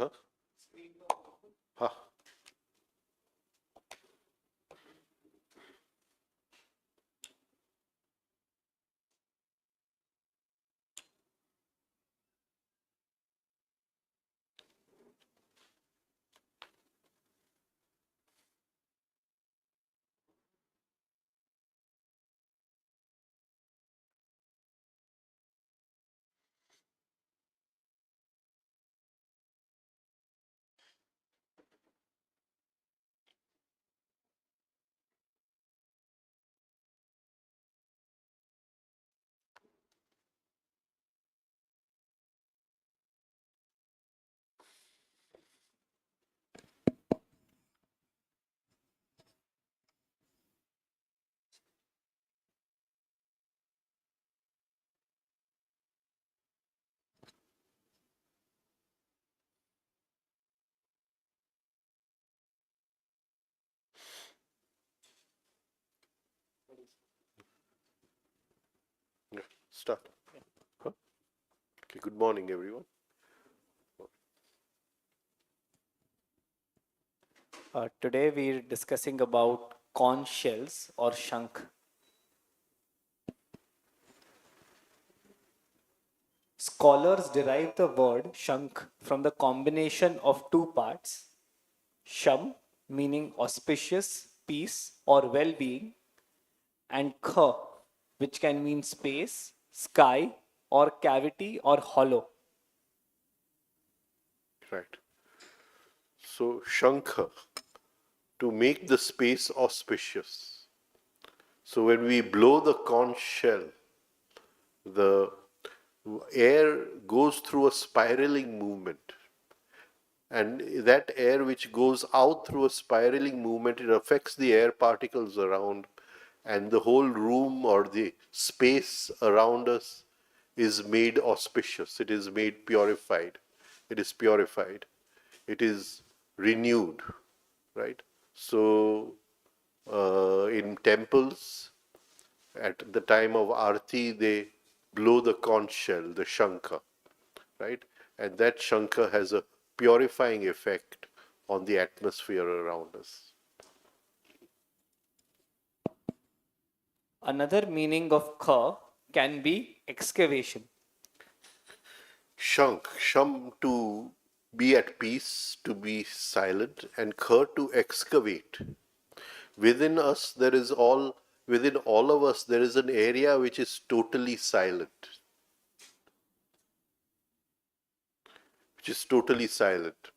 Huh? Huh? Yeah. Start. Huh? Okay. Good morning, everyone. Today we're discussing about conch shells or shank. Scholars derive the word shank from the combination of two parts, sham meaning auspicious, peace or well-being, and kha which can mean space, sky or cavity or hollow. Right. So, Shankha, to make the space auspicious. So, when we blow the conch shell, the air goes through a spiraling movement. And that air which goes out through a spiraling movement, it affects the air particles around, and the whole room or the space around us is made auspicious. It is made purified. It is purified. It is renewed, right? So, in temples, at the time of Arti, they blow the conch shell, the Shankha, right? And that Shankha has a purifying effect on the atmosphere around us. Another meaning of kha can be excavation. Sham to be at peace, to be silent, and Kha to excavate. Within us, within all of us, there is an area which is totally silent, which is totally silent.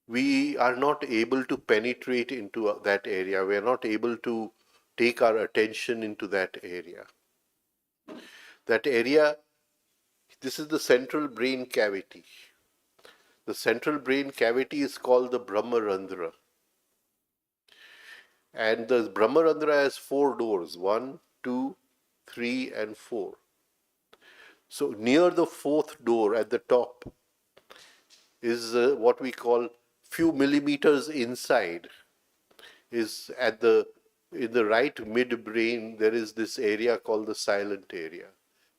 We are not able to penetrate into that area. We are not able to take our attention into that area. That area, this is the central brain cavity. The central brain cavity is called the Brahmarandhra. And the Brahmarandhra has 4 doors: 1, 2, 3, and 4. So near the 4th door at the top is what we call few millimeters inside, is at the in the right midbrain there is this area called the silent area,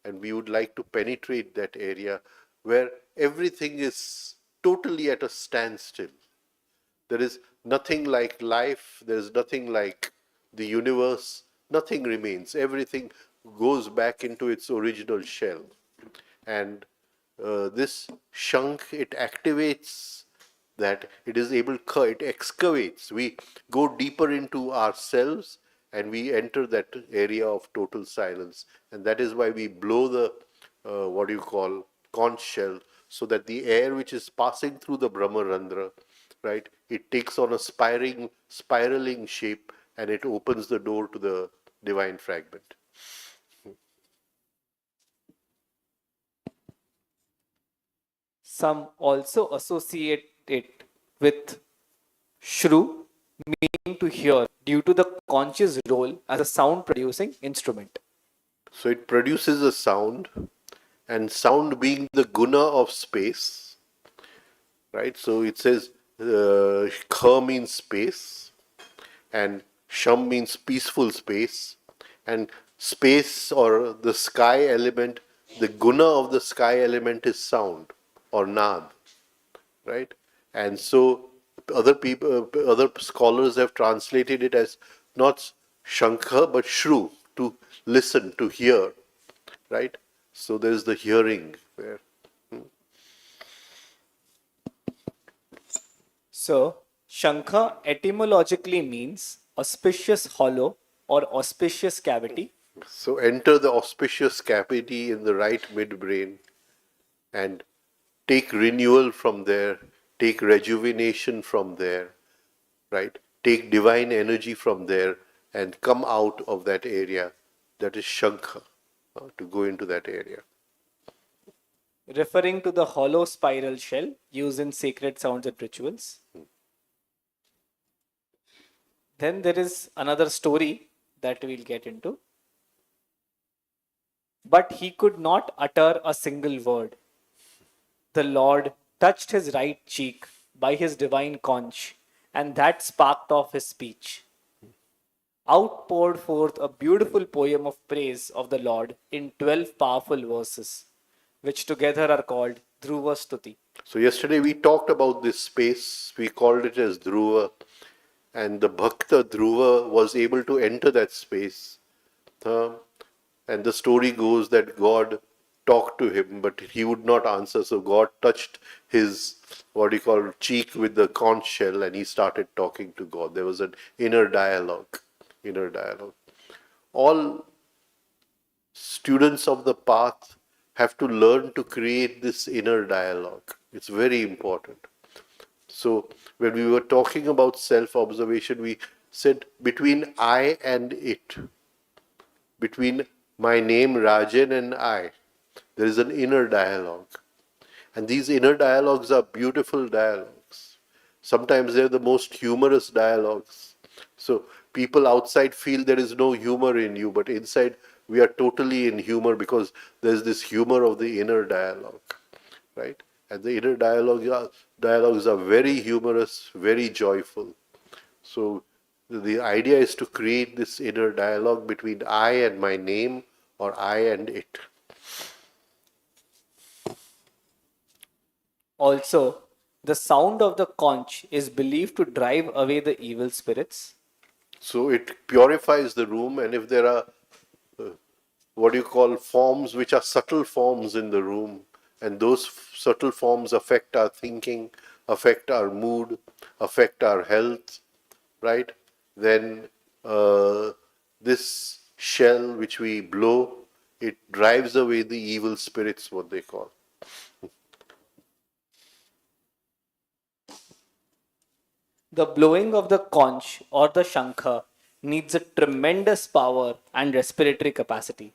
and we would like to penetrate that area where everything is totally at a standstill. There is nothing like life, there is nothing like the universe, nothing remains. Everything goes back into its original shell. And this shank, it activates that, it is able, it excavates. We go deeper into ourselves and we enter that area of total silence. And that is why we blow the, what you call, conch shell, so that the air which is passing through the Brahmarandhra right? It takes on a spiraling shape, and it opens the door to the divine fragment. Some also associate it with shrew, meaning to hear, due to the conch's role as a sound producing instrument. So it produces a sound, and sound being the guna of space, right? So it says kha means space, and sham means peaceful space, and space or the sky element, the guna of the sky element is sound or nad, right? And so other scholars have translated it as not shankha but shru, to listen, to hear, right? So there's the hearing there. So, Shankha etymologically means auspicious hollow or auspicious cavity. So enter the auspicious cavity in the right midbrain and take renewal from there, take rejuvenation from there, right? Take divine energy from there and come out of that area. That is Shankha, to go into that area. Referring to the hollow spiral shell used in sacred sounds and rituals. Then there is another story that we'll get into. But he could not utter a single word. The Lord touched his right cheek by his divine conch, and that sparked off his speech. Out poured forth a beautiful poem of praise of the Lord in 12 powerful verses, which together are called Dhruva Stuti. So yesterday we talked about this space. We called it as Dhruva, and the Bhakta Dhruva was able to enter that space. Uh, and the story goes that God talked to him, but he would not answer. So God touched his, what you call, cheek with the conch shell, and he started talking to God. There was an inner dialogue. Inner dialogue. All students of the path have to learn to create this inner dialogue. It's very important. So, when we were talking about self observation, we said between I and it, between my name Rajan and I, there is an inner dialogue. And these inner dialogues are beautiful dialogues. Sometimes they're the most humorous dialogues. So people outside feel there is no humor in you, but inside we are totally in humor because there's this humor of the inner dialogue, right? And the inner dialogues are very humorous, very joyful. So the idea is to create this inner dialogue between I and my name, or I and it. Also, the sound of the conch is believed to drive away the evil spirits. So it purifies the room, and if there are what you call forms which are subtle forms in the room, and those subtle forms affect our thinking, affect our mood, affect our health, right? Then this shell which we blow, it drives away the evil spirits, what they call. The blowing of the conch or the shankha needs a tremendous power and respiratory capacity.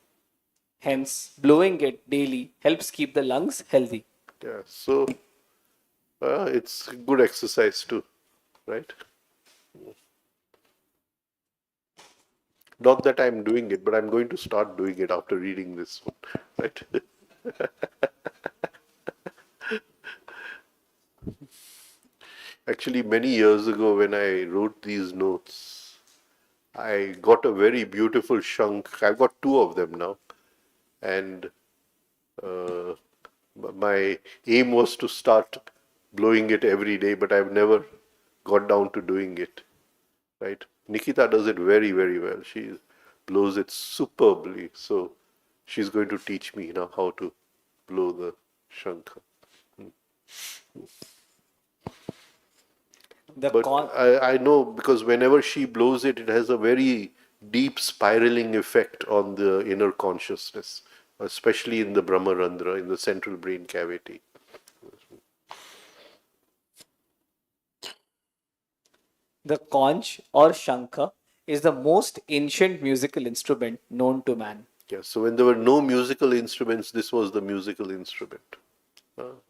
Hence, blowing it daily helps keep the lungs healthy. Yeah, so it's good exercise too, right? Not that I'm doing it, but I'm going to start doing it after reading this one, right? Actually, many years ago when I wrote these notes, I got a very beautiful shunk. I've got two of them now, and uh, my aim was to start blowing it every day, but I've never got down to doing it. Right? Nikita does it very, very well. She blows it superbly. So she's going to teach me now how to blow the shankha. The But con- I know because whenever she blows it, it has a very deep spiraling effect on the inner consciousness, especially in the Brahmarandra, in the central brain cavity. The conch or shankha is the most ancient musical instrument known to man. Yeah, so when there were no musical instruments, this was the musical instrument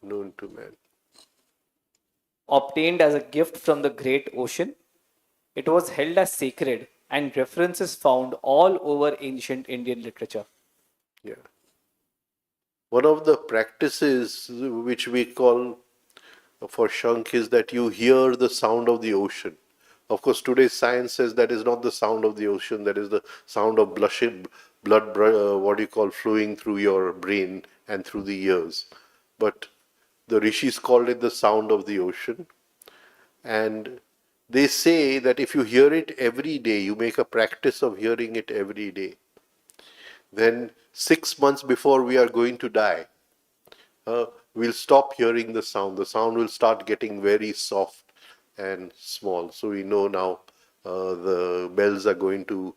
known to man. Obtained as a gift from the great ocean, it was held as sacred and references found all over ancient Indian literature. Yeah. One of the practices which we call for Shankh is that you hear the sound of the ocean. Of course, today's science says that is not the sound of the ocean, that is the sound of blood, what you call, flowing through your brain and through the ears. But the rishis called it the sound of the ocean. And they say that if you hear it every day, you make a practice of hearing it every day, then 6 months before we are going to die, we'll stop hearing the sound. The sound will start getting very soft and small. So we know now the bells are going to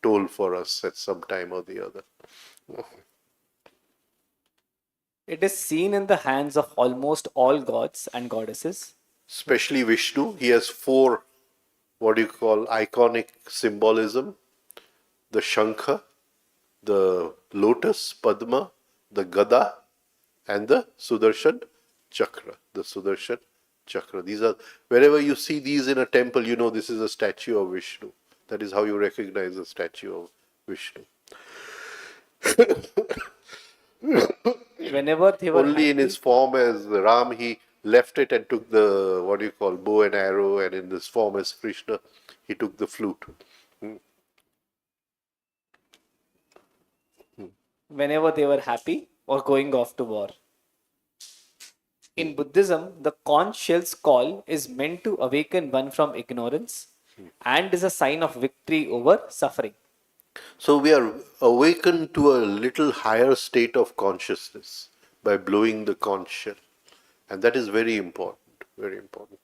toll for us at some time or the other. It is seen in the hands of almost all gods and goddesses. Especially Vishnu, he has four, what do you call, iconic symbolism: the Shankha, the lotus, Padma, the Gada, and the Sudarshan Chakra. The Sudarshan Chakra. These are, wherever you see these in a temple, you know this is a statue of Vishnu. That is how you recognize a statue of Vishnu. Whenever they were Only in his happy, form as Ram, he left it and took the, what do you call, bow and arrow, and in this form as Krishna, he took the flute. whenever they were happy or going off to war. In Buddhism, the conch shell's call is meant to awaken one from ignorance and is a sign of victory over suffering. So we are awakened to a little higher state of consciousness by blowing the conch shell. And that is very important, very important.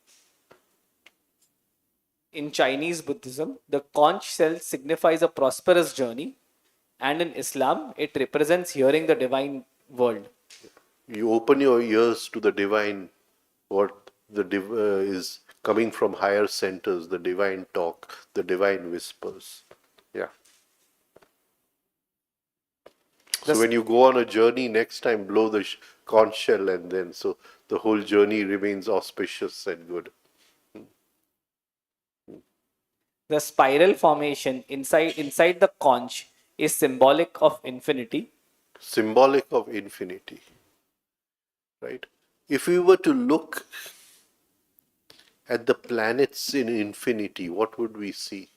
In Chinese Buddhism, the conch shell signifies a prosperous journey, and in Islam, it represents hearing the divine world. You open your ears to the divine, what is coming from higher centers, the divine talk, the divine whispers. Yeah. So The, when you go on a journey next time, blow the conch shell, and then so the whole journey remains auspicious and good. the spiral formation inside the conch is symbolic of infinity. Symbolic of infinity, right? If we were to look at the planets in infinity, what would we see?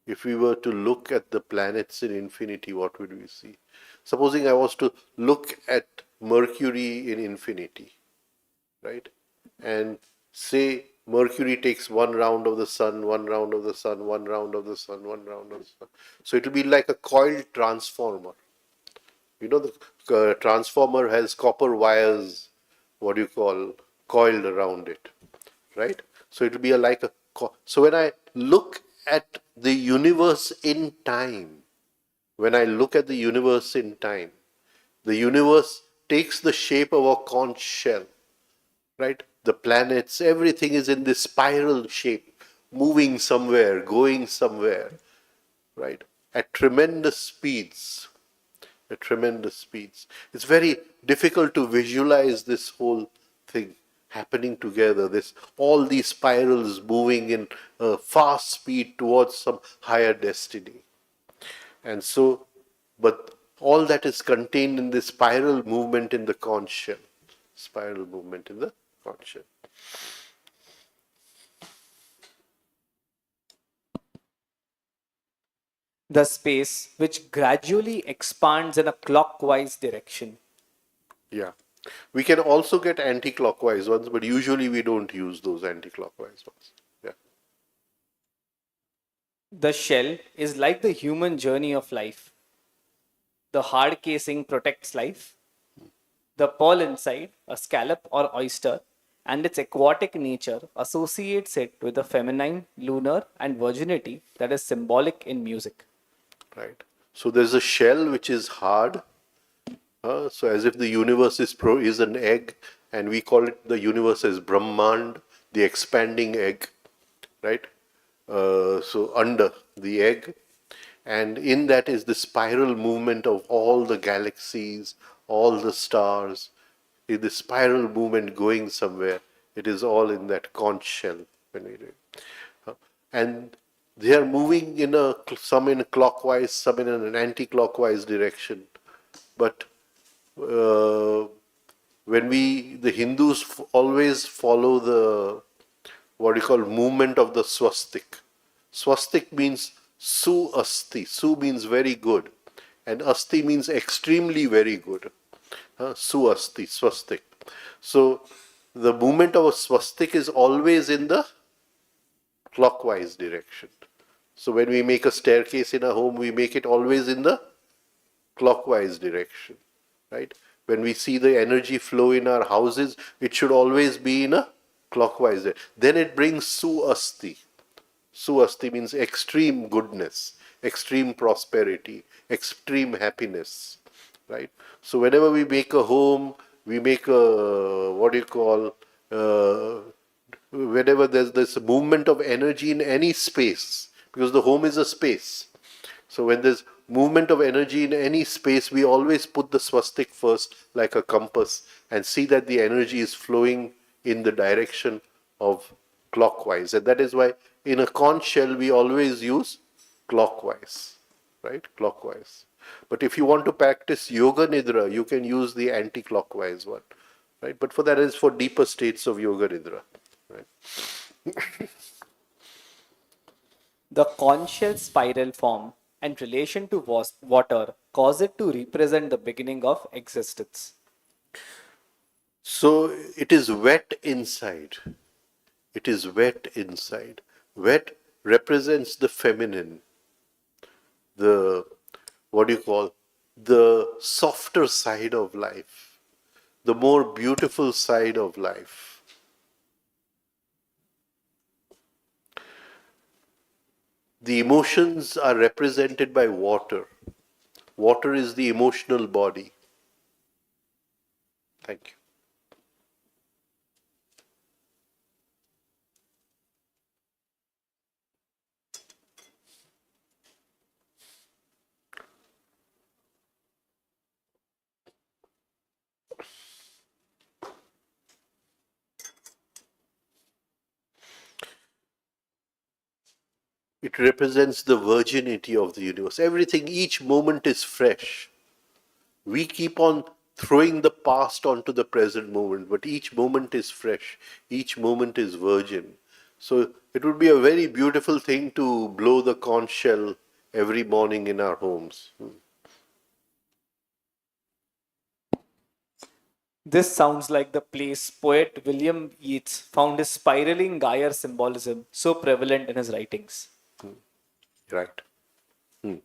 If we were to look at the planets in infinity, what would we see? Supposing I was to look at Mercury in infinity, right? And say Mercury takes one round of the sun, one round of the sun, one round of the sun, one round of the sun. So it will be like a coiled transformer. You know, the transformer has copper wires, what do you call, coiled around it, right? So it will be like a. So when I look at the universe in time, when I look at the universe in time, the universe takes the shape of a conch shell, right? The planets, everything is in this spiral shape, moving somewhere, going somewhere, right? At tremendous speeds. At tremendous speeds. It's very difficult to visualize this whole thing happening together. This all these spirals moving in fast speed towards some higher destiny. And so, but all that is contained in this spiral movement in the conch shell. Spiral movement in the conch shell. The space which gradually expands in a clockwise direction. Yeah. We can also get anti-clockwise ones, but usually we don't use those anti-clockwise ones. Yeah. The shell is like the human journey of life. The hard casing protects life. The pearl inside, a scallop or oyster, and its aquatic nature associates it with the feminine, lunar, and virginity that is symbolic in music. Right. So there's a shell which is hard. So as if the universe is an egg, and we call it the universe as Brahmand, the expanding egg. right? So under the egg, and in that is the spiral movement of all the galaxies, all the stars, in the spiral movement going somewhere. It is all in that conch shell when we do it. And they are moving in some in a clockwise, some in an anti-clockwise direction. But uh, when the Hindus always follow the what you call movement of the swastik. Swastik means su asti. Su means very good, and asti means extremely very good. Su asti, swastik. So the movement of a swastik is always in the clockwise direction. So when we make a staircase in a home, we make it always in the clockwise direction, right? When we see the energy flow in our houses, it should always be in a clockwise. Then it brings su asti. Su asti means extreme goodness, extreme prosperity, extreme happiness, right? So whenever we make a home, we make a what do you call whenever there's this movement of energy in any space, because the home is a space. So when there's movement of energy in any space, we always put the swastik first, like a compass, and see that the energy is flowing in the direction of clockwise. And that is why in a conch shell we always use clockwise, right? Clockwise. But if you want to practice yoga nidra, you can use the anti-clockwise one, right? But for that is for deeper states of yoga nidra, right? The conch shell spiral form and relation to water cause it to represent the beginning of existence. So it is wet inside. It is wet inside. Wet represents the feminine, the what do you call, the softer side of life, the more beautiful side of life. The emotions are represented by water. Water is the emotional body. Thank you. It represents the virginity of the universe. Everything, each moment is fresh. We keep on throwing the past onto the present moment, but each moment is fresh, each moment is virgin. So it would be a very beautiful thing to blow the conch shell every morning in our homes. This sounds like the place poet William Yeats found his spiraling gyre symbolism so prevalent in his writings. Right. Hmm.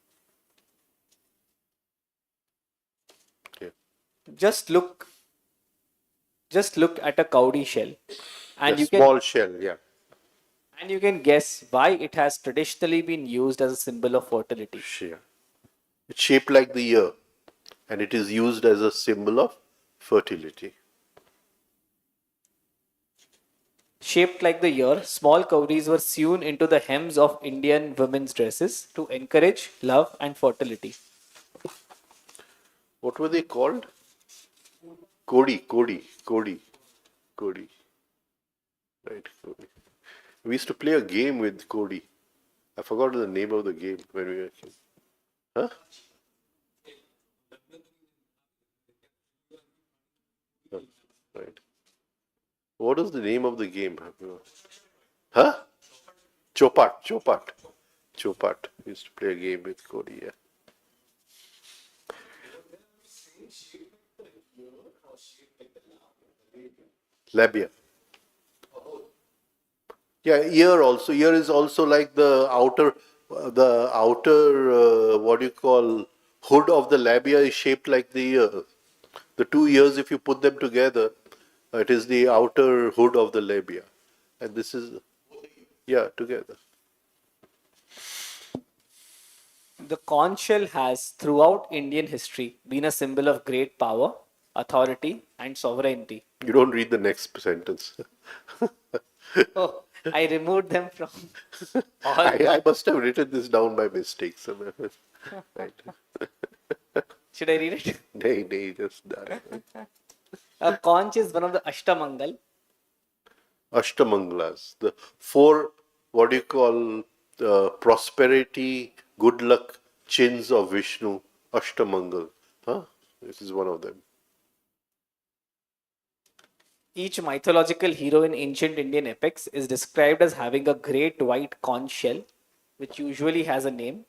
Yeah. Just look just look at a cowrie shell Yeah, and small shell, yeah. you can guess why it has traditionally been used as a symbol of fertility. Yeah. It's shaped like the ear, and it is used as a symbol of fertility. Shaped like the ear, small cowries were sewn into the hems of Indian women's dresses to encourage love and fertility. What were they called? Kodi. Right, Kodi. We used to play a game with Kodi. I forgot the name of the game when we were kids. Huh? Oh, right. What was the name of the game? Huh? Chopat. We used to play a game with Cody, yeah. Labia. Yeah, ear also. Ear is also like the outer, what do you call, hood of the labia is shaped like the ear. The two ears, if you put them together, it is the outer hood of the labia. And this is, yeah, together. The conch shell has, throughout Indian history, been a symbol of great power, authority, and sovereignty. You don't read the next sentence. Oh. I removed them from all I the. must have written this down by mistake somewhere. Right. Should I read it? Nay, just done. Conch is one of the Ashtamangal. Ashtamanglas, the four, what do you call, prosperity, good luck chins of Vishnu, Ashtamangal. Huh? This is one of them. Each mythological hero in ancient Indian epics is described as having a great white conch shell, which usually has a name.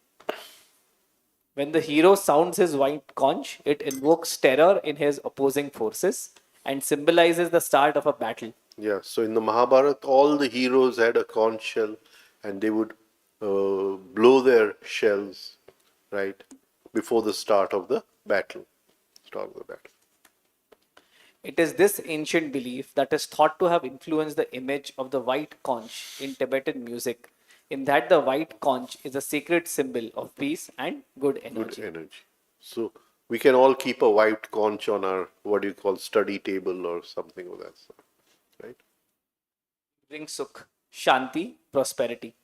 When the hero sounds his white conch, it invokes terror in his opposing forces and symbolizes the start of a battle. Yeah, so in the Mahabharata, all the heroes had a conch shell and they would blow their shells, right, before the start of the battle. Start of the battle. It is this ancient belief that is thought to have influenced the image of the white conch in Tibetan music, in that the white conch is a sacred symbol of peace and good Good energy. energy. So we can all keep a white conch on our, what do you call, study table or something of that sort, right? Bring sukh, shanti, prosperity.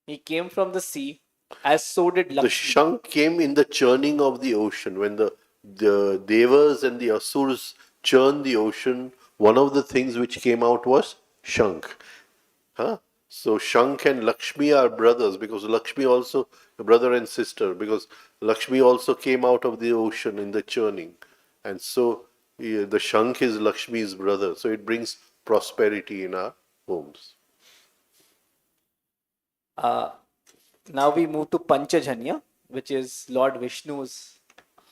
He came from the sea, as so did The Lakshmi. Shankh came in the churning of the ocean. When the Devas and the Asuras churned the ocean, one of the things which came out was Shankh. Huh? So Shankh and Lakshmi are brothers because Lakshmi also, brother and sister, because Lakshmi also came out of the ocean in the churning. And so the Shankh is Lakshmi's brother. So it brings prosperity in our homes. Now we move to Panchajanya, which is Lord Vishnu's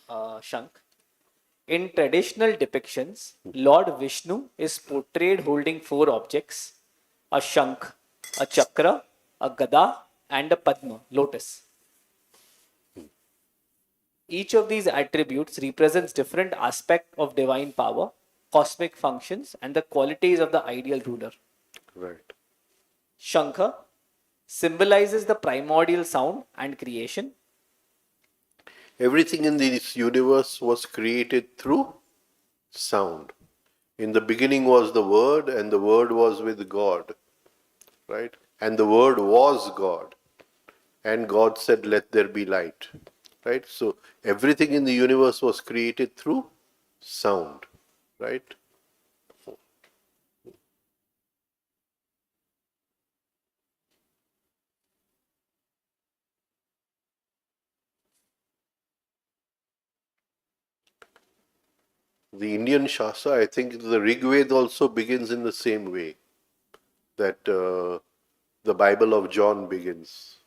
Shankh. In traditional depictions, Lord Vishnu is portrayed holding four objects: a Shankh, a Chakra, a Gada, and a Padma, lotus. Each of these attributes represents different aspects of divine power, cosmic functions, and the qualities of the ideal ruler. Right. Shankha symbolizes the primordial sound and creation. Everything in this universe was created through sound. In the beginning was the Word, and the Word was with God, right? And the Word was God. And God said, let there be light, right? So everything in the universe was created through sound, right? The Indian Shastra, I think the Rig Veda also begins in the same way that the Bible of John begins.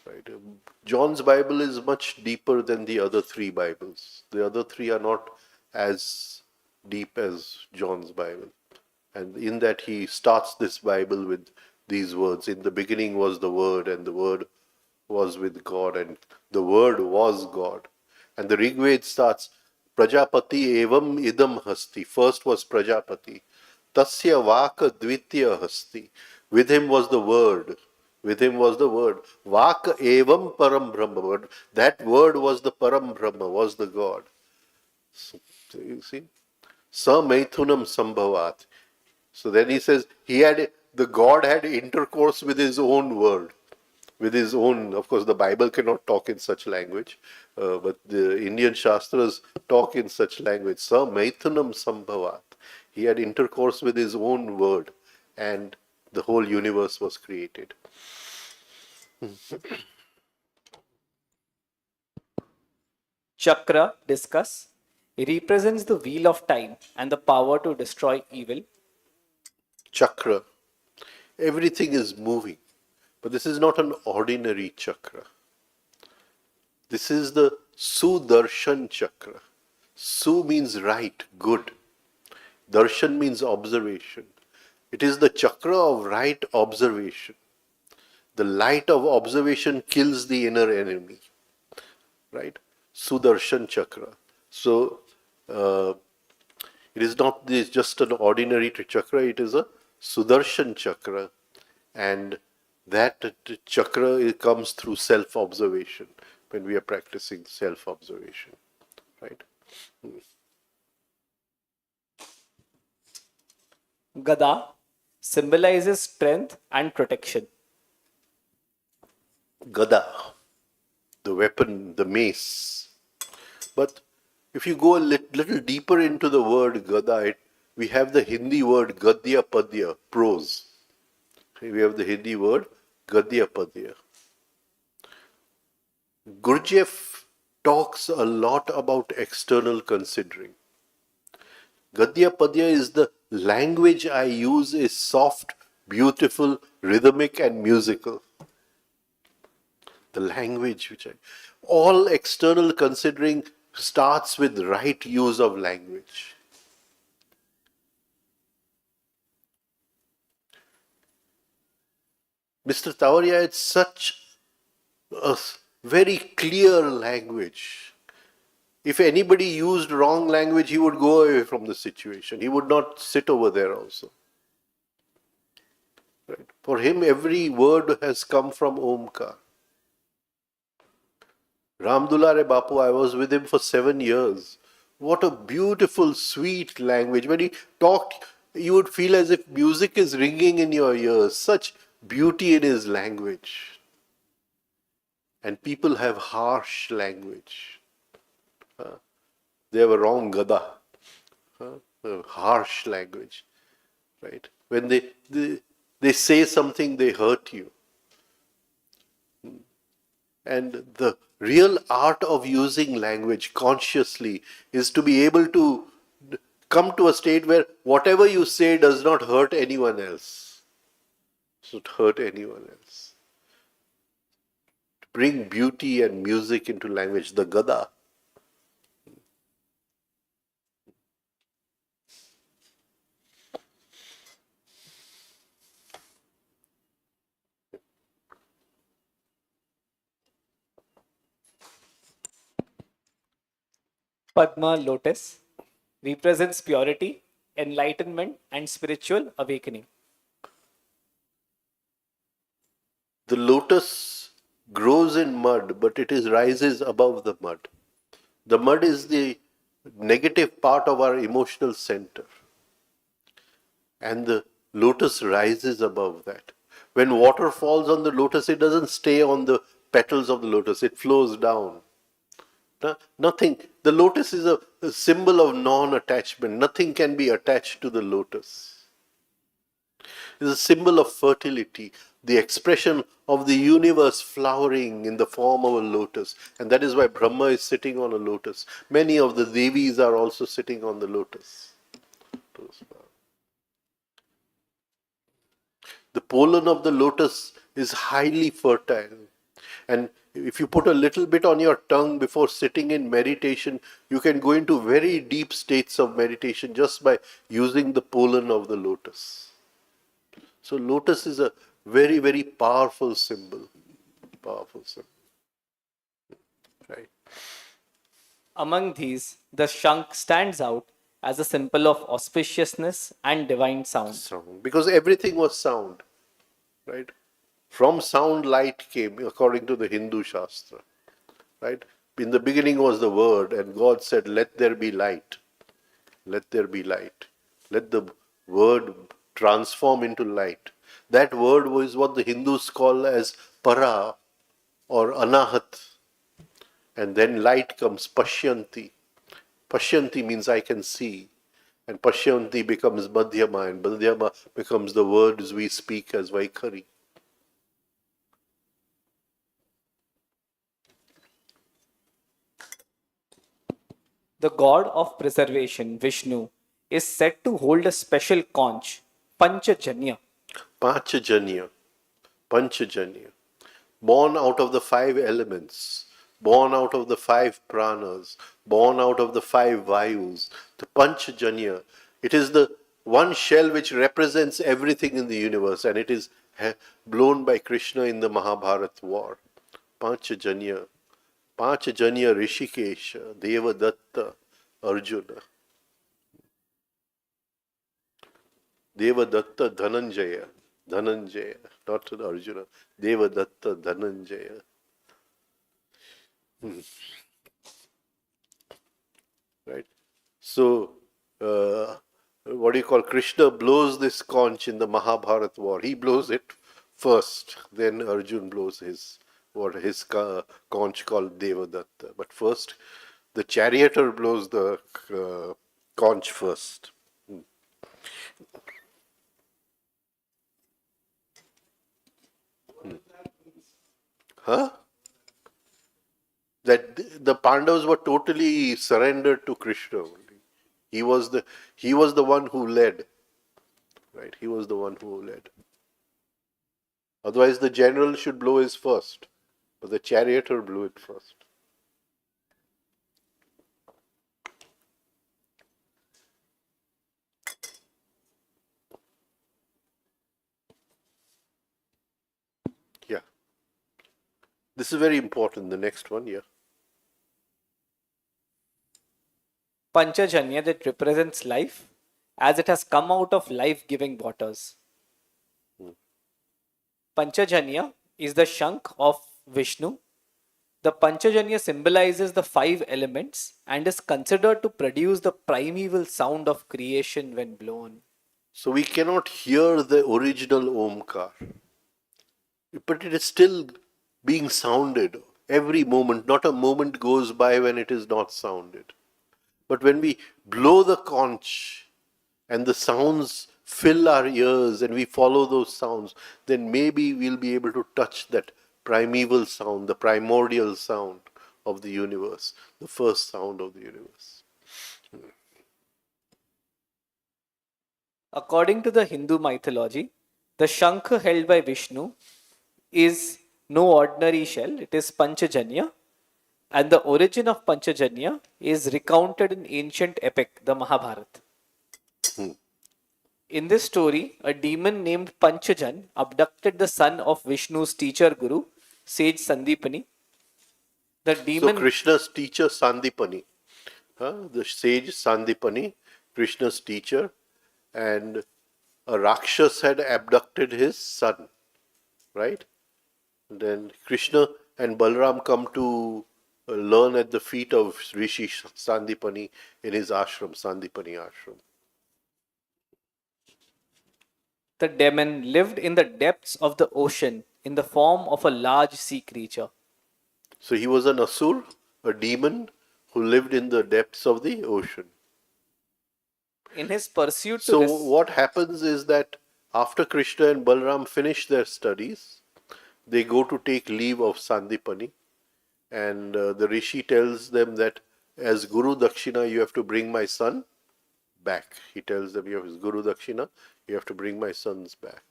Right? John's Bible is much deeper than the other three Bibles. The other three are not as deep as John's Bible. And in that, he starts this Bible with these words: in the beginning was the Word, and the Word was with God, and the Word was God. And the Rig Veda starts, Prajapati evam idam hasti. First was Prajapati. Tasya vaka dvitya hasti. With him was the Word. With him was the Word. Vaka evam param brahma. That Word was the param brahma, was the God. So, you see? Samaithunam sambhavat. So then he says the God had intercourse with his own world, with his own. Of course, the Bible cannot talk in such language, but the Indian Shastras talk in such language. Sa Maithunam Sambhavat. He had intercourse with his own word, and the whole universe was created. Chakra, discuss, represents the wheel of time and the power to destroy evil. Chakra. Everything is moving, but this is not an ordinary chakra. This is the Sudarshan chakra. Su means right, good. Darshan means observation. It is the chakra of right observation. The light of observation kills the inner enemy, right? Sudarshan chakra. So uh, it is not just an ordinary chakra, it is a Sudarshan chakra. And that chakra comes through self observation when we are practicing self observation, right? Gada symbolizes strength and protection. Gada, the weapon, the mace. But if you go a little deeper into the word Gada, we have the Hindi word Gadya Padya, prose. We have the Hindi word Gadya Padya. Gurdjieff talks a lot about external considering. Gadya Padya is the language I use is soft, beautiful, rhythmic and musical. The language which I... All external considering starts with right use of language. Mr. Tawaria had such a very clear language. If anybody used wrong language, he would go away from the situation. He would not sit over there also. Right? For him, every word has come from Omkar. Ramdulare Bapu, I was with him for 7 years. What a beautiful, sweet language. When he talked, you would feel as if music is ringing in your ears. Such beauty in his language. And people have harsh language. They have a wrong gada. Harsh language. Right? When they say something, they hurt you. And the real art of using language consciously is to be able to come to a state where whatever you say does not hurt anyone else. Doesn't hurt anyone else. To bring beauty and music into language, the gada. Padma lotus represents purity, enlightenment, and spiritual awakening. The lotus grows in mud, but it rises above the mud. The mud is the negative part of our emotional center. And the lotus rises above that. When water falls on the lotus, it doesn't stay on the petals of the lotus, it flows down. Nothing. The lotus is a symbol of non-attachment. Nothing can be attached to the lotus. It's a symbol of fertility, the expression of the universe flowering in the form of a lotus. And that is why Brahma is sitting on a lotus. Many of the Devis are also sitting on the lotus. The pollen of the lotus is highly fertile. And if you put a little bit on your tongue before sitting in meditation, you can go into very deep states of meditation just by using the pollen of the lotus. So lotus is a very, very powerful symbol. Powerful symbol. Right. Among these, the Shankh stands out as a symbol of auspiciousness and divine sound. Sound. Because everything was sound. Right? From sound light came, according to the Hindu Shastra. Right? In the beginning was the word, and God said, let there be light. Let there be light. Let the word transform into light. That word was what the Hindus call as para or anahat. And then light comes, pashyanti. Pashyanti means I can see. And pashyanti becomes madhyama, and madhyama becomes the words we speak as Vaikhari. The god of preservation, Vishnu, is said to hold a special conch, Panchajanya. Panchajanya. Panchajanya. Born out of the 5 elements, born out of the 5 pranas, born out of the 5 vayus, the Panchajanya. It is the one shell which represents everything in the universe, and it is blown by Krishna in the Mahabharata war. Panchajanya. Panchajanya Rishikesha, Devadatta, Arjuna. Devadatta Dhananjaya. Dhananjaya, not Arjuna. Devadatta Dhananjaya. Right? So, what do you call, Krishna blows this conch in the Mahabharata war. He blows it first, then Arjun blows his conch called Devadatta. But first, the charioteer blows the conch first. Huh? That the Pandavas were totally surrendered to Krishna only. He was the one who led. Right? He was the one who led. Otherwise, the general should blow his first, but the charioteer blew it first. Yeah. This is very important. The next one, yeah. Panchajanya that represents life as it has come out of life-giving waters. Panchajanya is the Shankh of Vishnu. The Panchajanya symbolizes the five elements and is considered to produce the primeval sound of creation when blown. So we cannot hear the original Omkar, but it is still being sounded every moment. Not a moment goes by when it is not sounded. But when we blow the conch and the sounds fill our ears and we follow those sounds, then maybe we'll be able to touch that primeval sound, the primordial sound of the universe, the first sound of the universe. According to the Hindu mythology, the Shankha held by Vishnu is no ordinary shell, it is Panchajanya, and the origin of Panchajanya is recounted in ancient epic, the Mahabharata. In this story, a demon named Panchajan abducted the son of Vishnu's teacher guru, sage Sandipani. The So demon Krishna's teacher Sandipani, the sage Sandipani, Krishna's teacher, and a Rakshas had abducted his son, right? Then Krishna and Balram come to learn at the feet of Rishi Sandipani in his ashram, Sandipani ashram. the demon lived in the depths of the ocean in the form of a large sea creature. So he was an asur, a demon who lived in the depths of the ocean. In his pursuit to So what happens is that after Krishna and Balram finish their studies, they go to take leave of Sandipani, and the rishi tells them that as Guru Dakshina, you have to bring my son back. He tells them, you have his Guru Dakshina, you have to bring my sons back.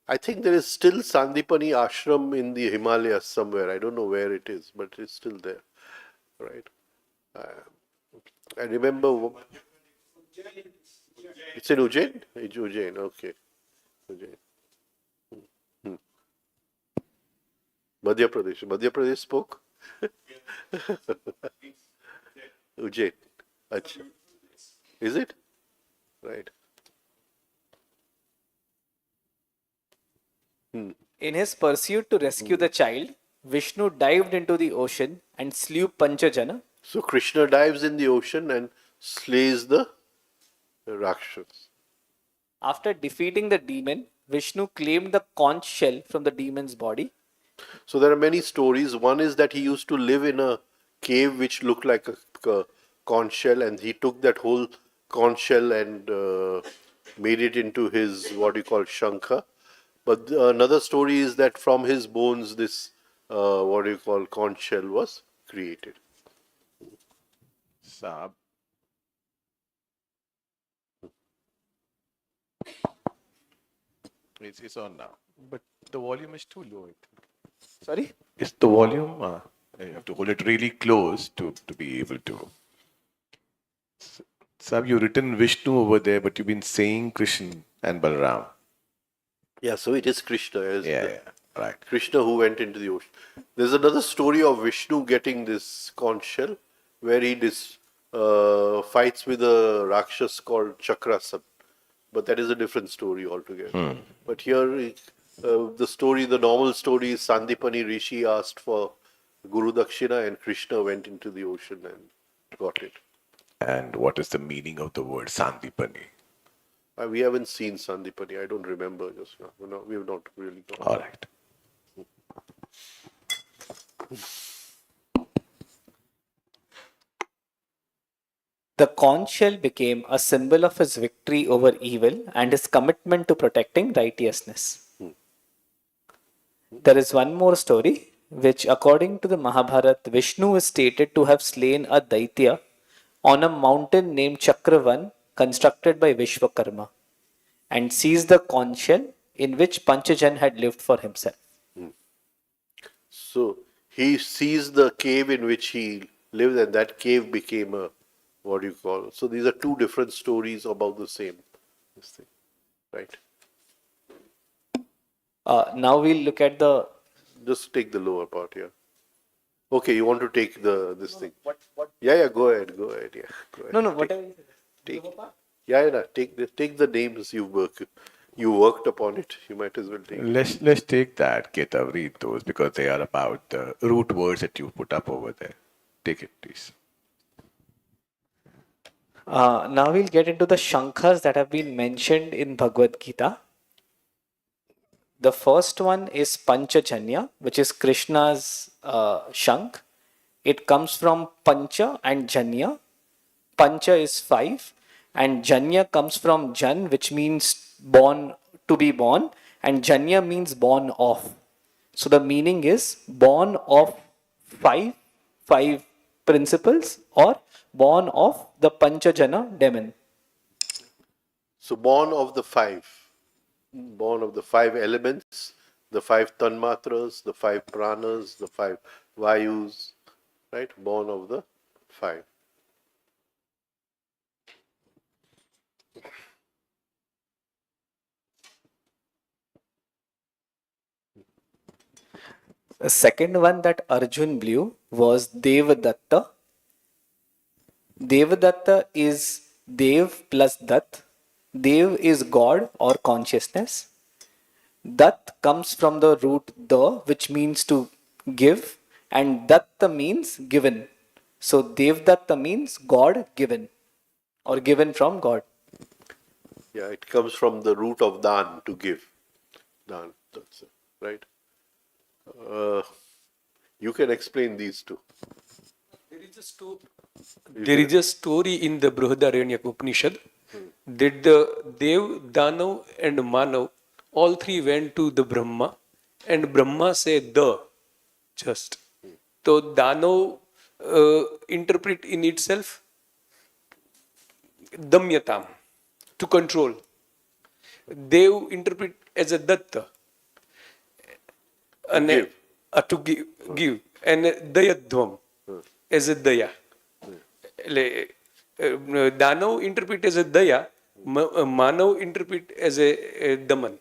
I think there is still Sandipani ashram in the Himalayas somewhere. I don't know where it is, but it's still there, right? I remember it's in Ujjain. It's Ujjain, okay. Ujjain. Madhya Pradesh. Madhya Pradesh spoke Ujjain. Achha. Is it? Right. In his pursuit to rescue the child, Vishnu dived into the ocean and slew Panchajana. So Krishna dives in the ocean and slays the Rakshas. After defeating the demon, Vishnu claimed the conch shell from the demon's body. So there are many stories. One is that he used to live in a cave which looked like a conch shell, and he took that whole conch shell and made it into his what you call Shankha. But another story is that from his bones, this what you call conch shell was created. Sab. It's on now. But the volume is too low, I think. Sorry? It's the volume. You have to hold it really close to be able to. Sab, you've written Vishnu over there, but you've been saying Krishna and Balram. Yeah, so it is Krishna as Yeah, right. Krishna who went into the ocean. There's another story of Vishnu getting this conch shell where he fights with a Rakshas called Chakrasan. But that is a different story altogether. But here, the normal story is Sandipani Rishi asked for Guru Dakshina and Krishna went into the ocean and got it. And what is the meaning of the word Sandipani? We haven't seen Sandipani. I don't remember just now. No, we have not really gone All there. right. The conch shell became a symbol of his victory over evil and his commitment to protecting righteousness. There is one more story, which, according to the Mahabharata, Vishnu is stated to have slain a Daitya on a mountain named Chakravan, constructed by Vishwakarma, and seized the conch shell in which Panchajanya had lived for himself. So he sees the cave in which he lived, and that cave became a, what do you call? So these are two different stories about the same this thing, right? Now we'll look at the. Just take the lower part here. Okay, you want to take the this thing? Yeah, go ahead, Yeah, go ahead. No, Take, whatever. take, take the names you worked upon it. You might as well take it. Let's take that, Ketav, read those because they are about the root words that you put up over there. Take it, please. Now we'll get into the Shankhas that have been mentioned in Bhagavad Gita. The first one is Panchajanya, which is Krishna's Shankh. It comes from Pancha and Janya. Pancha is 5, and Janya comes from Jan, which means born, to be born, and Janya means born of. So the meaning is born of five, five principles, or born of the Panchajana demon. So born of the five elements, the five tanmatras, the five pranas, the five vayus, right? Born of the five. The second one that Arjun blew was Devadatta. Devadatta is Dev plus Dat. Dev is God or consciousness. Dat comes from the root the, which means to give, and Datta means given. So Devdatta means God given or given from God. Yeah, it comes from the root of dan, to give. Dan, that's it, right? Uh, you can explain these two. There is a there is a story in the Brihadaranyaka Upanishad that the Dev, Danav, and Manav all three went to the Brahma, and Brahma said the just. So Danav interpret in itself Damyatam, to control. Dev interpret as a Datta, To give. to give, and Dayadvam as a Daya. Danav interpret as a Daya, Manav interpret as a Daman.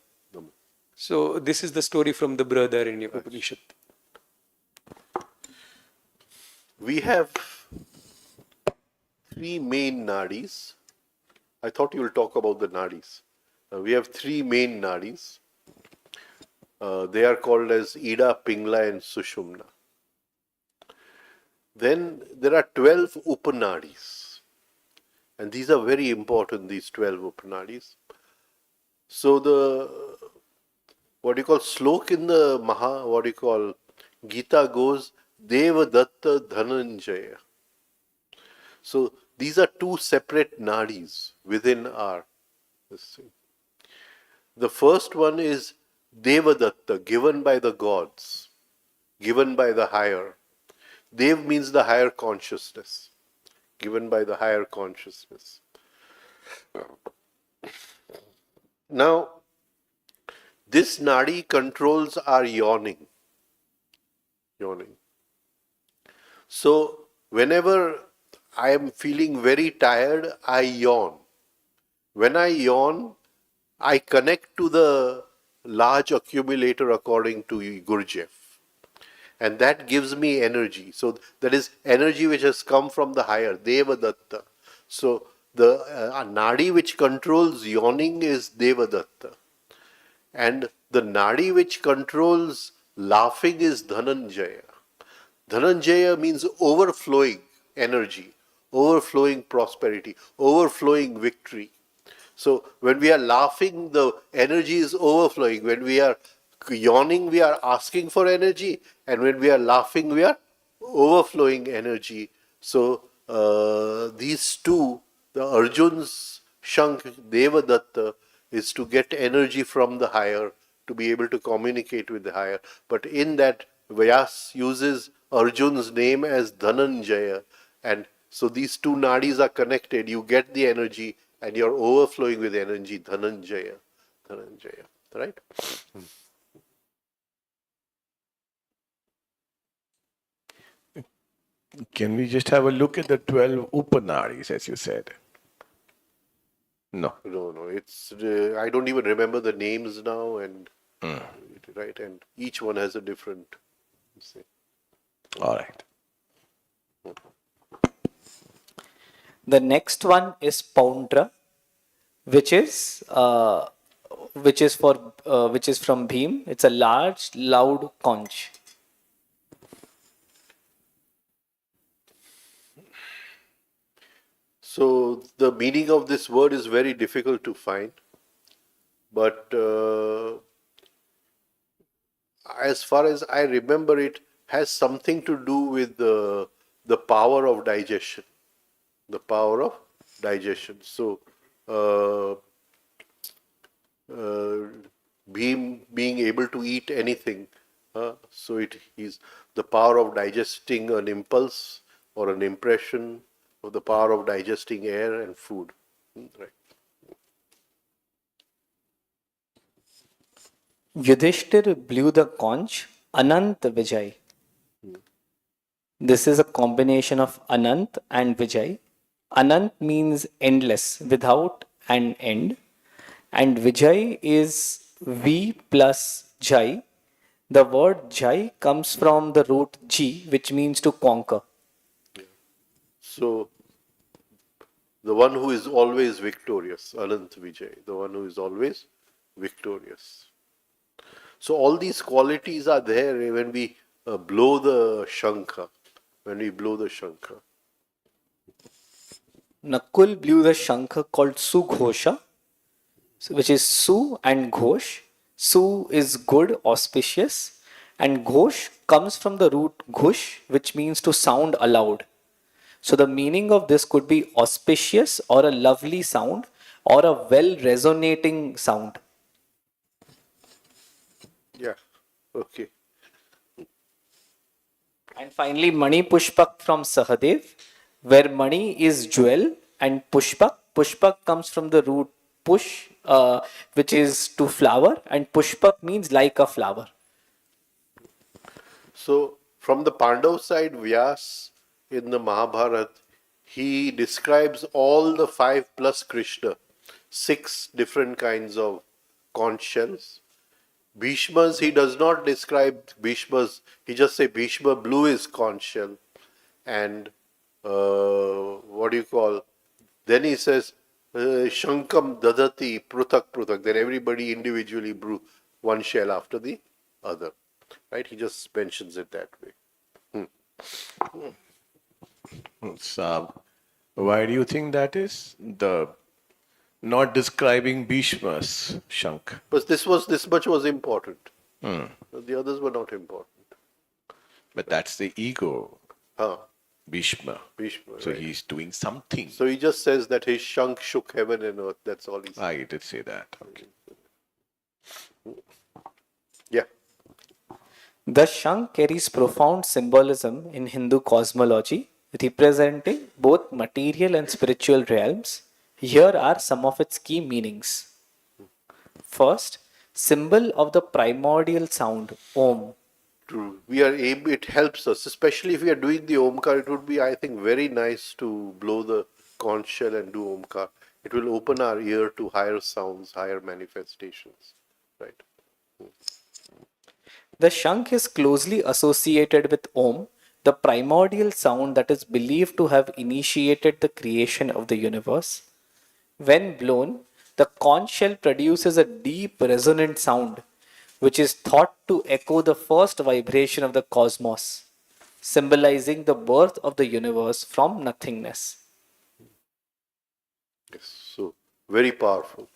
So this is the story from the Brihadaranyaka Upanishad. We have three main nadis. I thought you will talk about the nadis. We have three main nadis. They are called as Ida, Pingla, and Sushumna. Then there are 12 Upanadis. And these are very important, these 12 Upanadis. So the, what do you call, slok in the Gita goes, Devadatta Dhananjaya. So these are two separate nadis within our this thing. The first one is Devadatta, given by the gods, given by the higher. Dev means the higher consciousness, given by the higher consciousness. Now, this nadi controls our yawning. So, whenever I am feeling very tired, I yawn. When I yawn, I connect to the large accumulator according to Gurdjieff. And that gives me energy. So that is energy which has come from the higher, Devadatta. So the nadi which controls yawning is Devadatta. And the nadi which controls laughing is Dhananjaya. Dhananjaya means overflowing energy, overflowing prosperity, overflowing victory. So when we are laughing, the energy is overflowing. When we are yawning, we are asking for energy, and when we are laughing, we are overflowing energy. So these two, the Arjun's Shankh Devadatta, is to get energy from the higher, to be able to communicate with the higher. But in that, Vyas uses Arjun's name as Dhananjaya, and so these two nadis are connected. You get the energy, and you're overflowing with energy. Dhananjaya, Dhananjaya, right? Can we just have a look at the 12 Upanadis, as you said? No. No, it's I don't even remember the names now, and right, and each one has a different. Say. All right. The next one is Poundra, which is which is from Bhim. It's a large, loud conch. So the meaning of this word is very difficult to find, but as far as I remember, it has something to do with the power of digestion. The power of digestion. So, being able to eat anything, so it is the power of digesting an impulse or an impression, or the power of digesting air and food. Right. Yudhishthir blew the conch Anant Vijay. This is a combination of Anant and Vijay. Anant means endless, without an end, and Vijay is V plus Jai. The word Jai comes from the root Ji, which means to conquer. So, the one who is always victorious, Anant Vijay, the one who is always victorious. So all these qualities are there when we blow the Shankha, when we blow the Shankha. Nakul blew the Shankha called Sughosha, which is Su and Ghosh. Su is good, auspicious, and Ghosh comes from the root Ghush, which means to sound aloud. So the meaning of this could be auspicious or a lovely sound or a well resonating sound. Yeah, okay. And finally, Mani Pushpak from Sahadev, where Mani is jewel and Pushpak. Pushpak comes from the root Push, which is to flower, and Pushpak means like a flower. So from the Pandav side, Vyas in the Mahabharata, he describes all the 5 plus Krishna, 6 different kinds of conch shells. Bhishma's, he does not describe Bhishma's, he just say Bhishma blew his conch shell. And what do you call, then he says, Shankam dadati pruthak pruthak, then everybody individually blew one shell after the other. Right? He just mentions it that way. So, why do you think that is? The not describing Bhishma's Shankh. But this much was important. The others were not important. But that's the ego, Huh. Bhishma. Bhishma, So right. he's doing something. So he just says that his Shankh shook heaven and earth. That's all he says. I did say that. Okay. Yeah. The Shankh carries profound symbolism in Hindu cosmology, representing both material and spiritual realms. Here are some of its key meanings. First, symbol of the primordial sound, Om. True. We are able, it helps us, especially if we are doing the Omkar. It would be, I think, very nice to blow the conch shell and do Omkar. It will open our ear to higher sounds, higher manifestations. Right. The Shankh is closely associated with Om, the primordial sound that is believed to have initiated the creation of the universe. When blown, the conch shell produces a deep resonant sound, which is thought to echo the first vibration of the cosmos, symbolizing the birth of the universe from nothingness. Yes. So very powerful.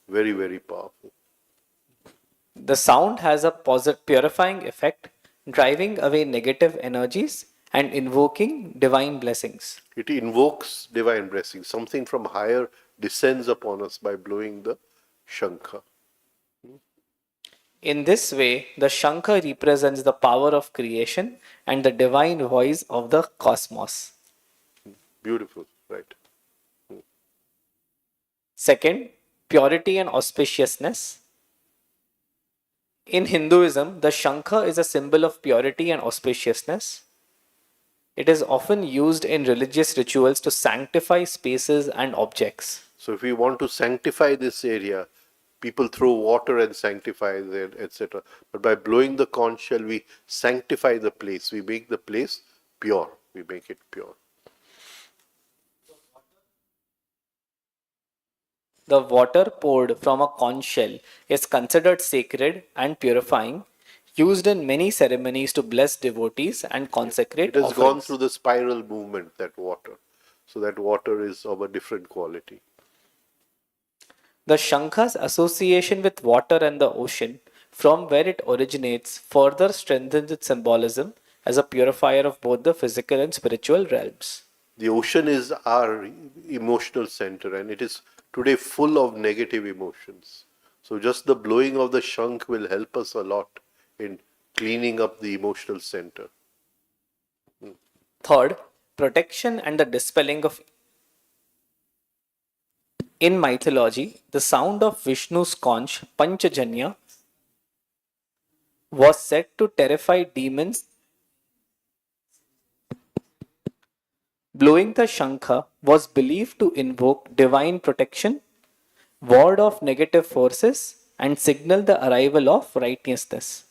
Very, very powerful. The sound has a purifying effect, driving away negative energies and invoking divine blessings. It invokes divine blessing. Something from higher descends upon us by blowing the Shankha. In this way, the Shankha represents the power of creation and the divine voice of the cosmos. Beautiful, right? Second, purity and auspiciousness. In Hinduism, the Shankha is a symbol of purity and auspiciousness. It is often used in religious rituals to sanctify spaces and objects. So if we want to sanctify this area, people throw water and sanctify it, etc. But by blowing the conch shell, we sanctify the place. We make the place pure. We make it pure. The water poured from a conch shell is considered sacred and purifying, used in many ceremonies to bless devotees and consecrate It has gone offerings. through the spiral movement, that water. So that water is of a different quality. The Shankha's association with water and the ocean, from where it originates, further strengthens its symbolism as a purifier of both the physical and spiritual realms. The ocean is our emotional center, and it is today full of negative emotions. So just the blowing of the shank will help us a lot in cleaning up the emotional center. Third, protection and the dispelling of. In mythology, the sound of Vishnu's conch, Panchajanya, was said to terrify demons. Blowing the Shankha was believed to invoke divine protection, ward off negative forces, and signal the arrival of righteousness.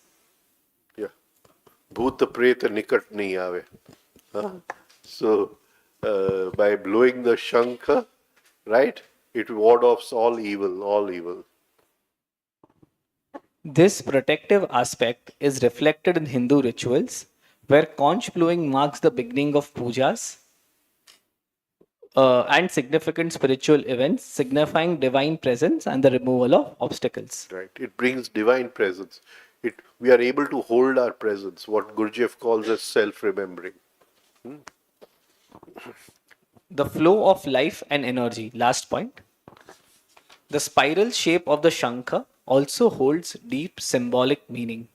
Yeah. Bhoot preta nikat nahi aave. Huh? So by blowing the shankha, right, it ward offs all evil, all evil. This protective aspect is reflected in Hindu rituals, where conch blowing marks the beginning of pujas and significant spiritual events, signifying divine presence and the removal of obstacles. Right. It brings divine presence. We are able to hold our presence, what Gurdjieff calls as self-remembering. The flow of life and energy. Last point. The spiral shape of the Shankha also holds deep symbolic meaning.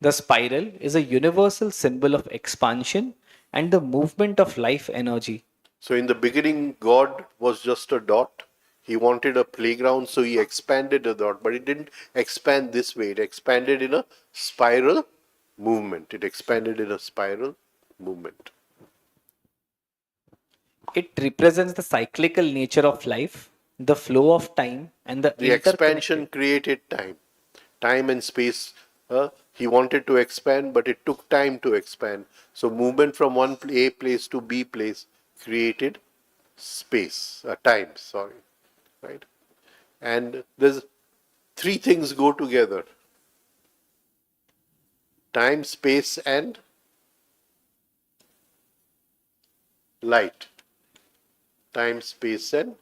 The spiral is a universal symbol of expansion and the movement of life energy. So in the beginning, God was just a dot. He wanted a playground, so he expanded the dot, but it didn't expand this way. It expanded in a spiral movement. It expanded in a spiral movement. It represents the cyclical nature of life, the flow of time, and the The expansion created time, time and space. He wanted to expand, but it took time to expand. So movement from one A place to B place created space, time. Sorry, right? And there's three things go together: time, space, and light. Time, space, and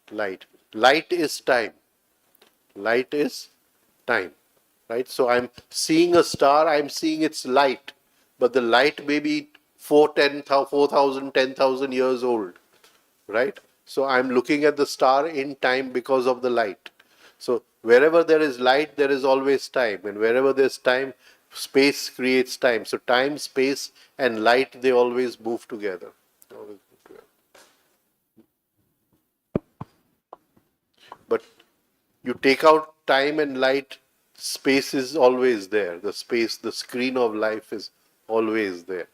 light. Light is time. Light is time, right? So I'm seeing a star, I'm seeing its light, but the light may be 4,000, 10,000 years old, right? So I'm looking at the star in time because of the light. So wherever there is light, there is always time, and wherever there's time, space creates time. So time, space, and light, they always move together. But you take out time and light, space is always there. The space, the screen of life is always there.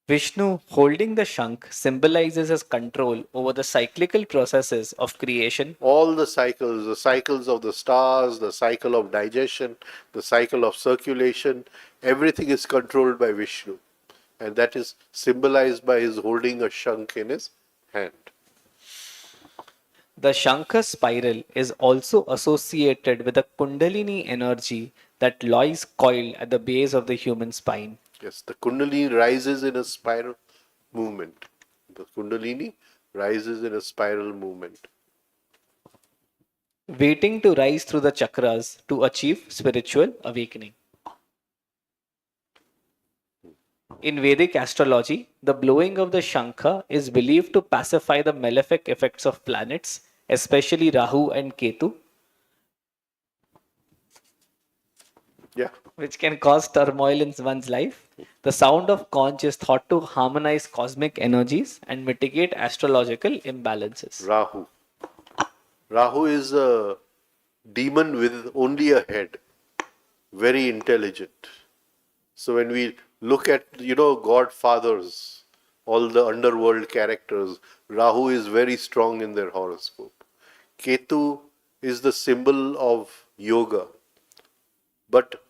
Vishnu holding the Shankh symbolizes his control over the cyclical processes of creation. All the cycles of the stars, the cycle of digestion, the cycle of circulation, everything is controlled by Vishnu. And that is symbolized by his holding a shank in his hand. The Shankha spiral is also associated with the Kundalini energy that lies coiled at the base of the human spine. Yes, the Kundalini rises in a spiral movement. The Kundalini rises in a spiral movement. Waiting to rise through the chakras to achieve spiritual awakening. In Vedic astrology, the blowing of the Shankha is believed to pacify the malefic effects of planets, especially Rahu and Ketu, Yeah. which can cause turmoil in one's life. The sound of conch is thought to harmonize cosmic energies and mitigate astrological imbalances. Rahu. Rahu is a demon with only a head, very intelligent. So when we look at, godfathers, all the underworld characters, Rahu is very strong in their horoscope. Ketu is the symbol of yoga. But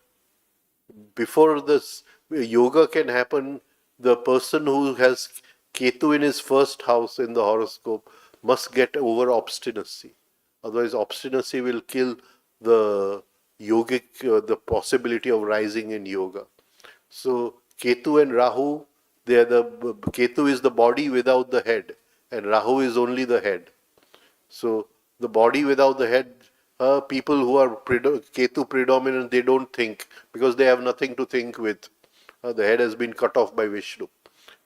before this yoga can happen, the person who has Ketu in his first house in the horoscope must get over obstinacy. Otherwise, obstinacy will kill the the possibility of rising in yoga. So, Ketu and Rahu, Ketu is the body without the head, and Rahu is only the head. So the body without the head, people who are Ketu predominant, they don't think because they have nothing to think with. The head has been cut off by Vishnu,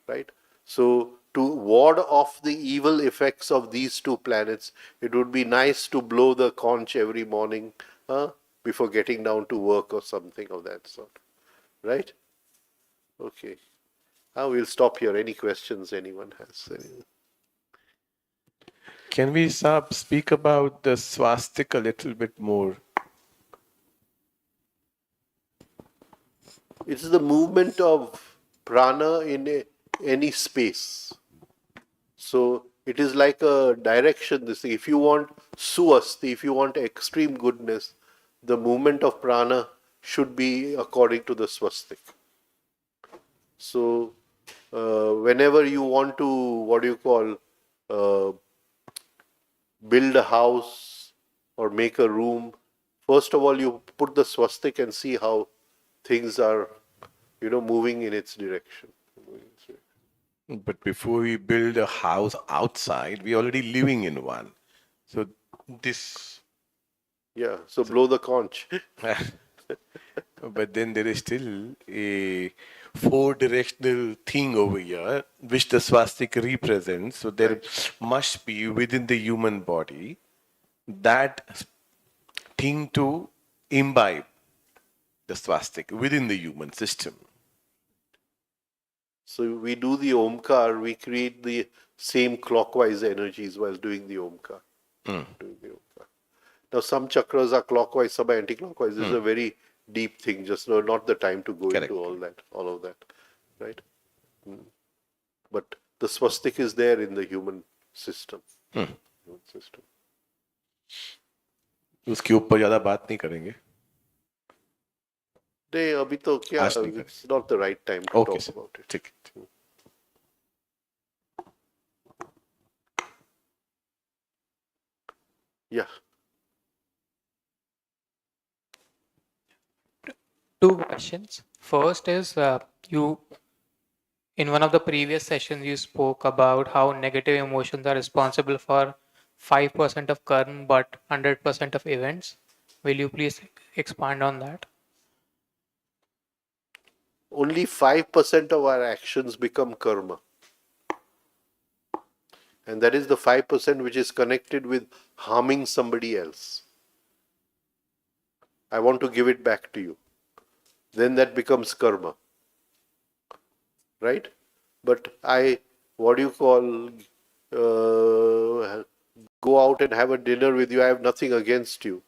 right? So to ward off the evil effects of these two planets, it would be nice to blow the conch every morning before getting down to work or something of that sort, right? Okay. Now we'll stop here. Any questions anyone has? Can we speak about the swastika a little bit more? It's the movement of prana in any space. So it is like a direction. This thing. If you want suasti, if you want extreme goodness, the movement of prana should be according to the swastik. So whenever you want to, what do you call, uh, build a house or make a room, first of all you put the swastik and see how things are, moving in its direction. But before we build a house outside, we're already living in one. So this, Yeah, so blow the conch. but then there is still a four-directional thing over here, which the swastika represents. So there must be within the human body that thing to imbibe the swastika within the human system. So we do the Omkar, we create the same clockwise energies while doing the Omkar. Doing the Omkar. Now some chakras are clockwise, some are anti-clockwise. This is a very deep thing, just not the time to go Correct. into all of that, right? But the swastik is there in the human system. Human system. उसके ऊपर ज़्यादा बात नहीं करेंगे. नहीं अभी तो क्या, आज नहीं it's not the right time to Okay, talk sir. about it. ठीक है. Yeah. Two questions. First is you in one of the previous sessions you spoke about how negative emotions are responsible for 5% of karma but 100% of events. Will you please expand on that? Only 5% of our actions become karma. And that is the 5% which is connected with harming somebody else. I want to give it back to you. Then that becomes karma. Right? But what do you call, go out and have a dinner with you, I have nothing against you.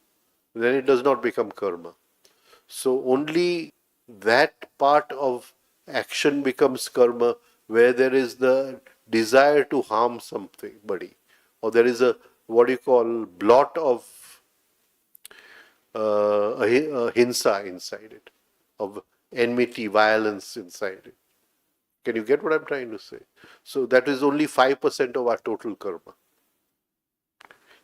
Then it does not become karma. So only that part of action becomes karma where there is the desire to harm somebody, or there is a what do you call blot of a hinsa inside it, of enmity, violence inside it. Can you get what I'm trying to say? So that is only 5% of our total karma.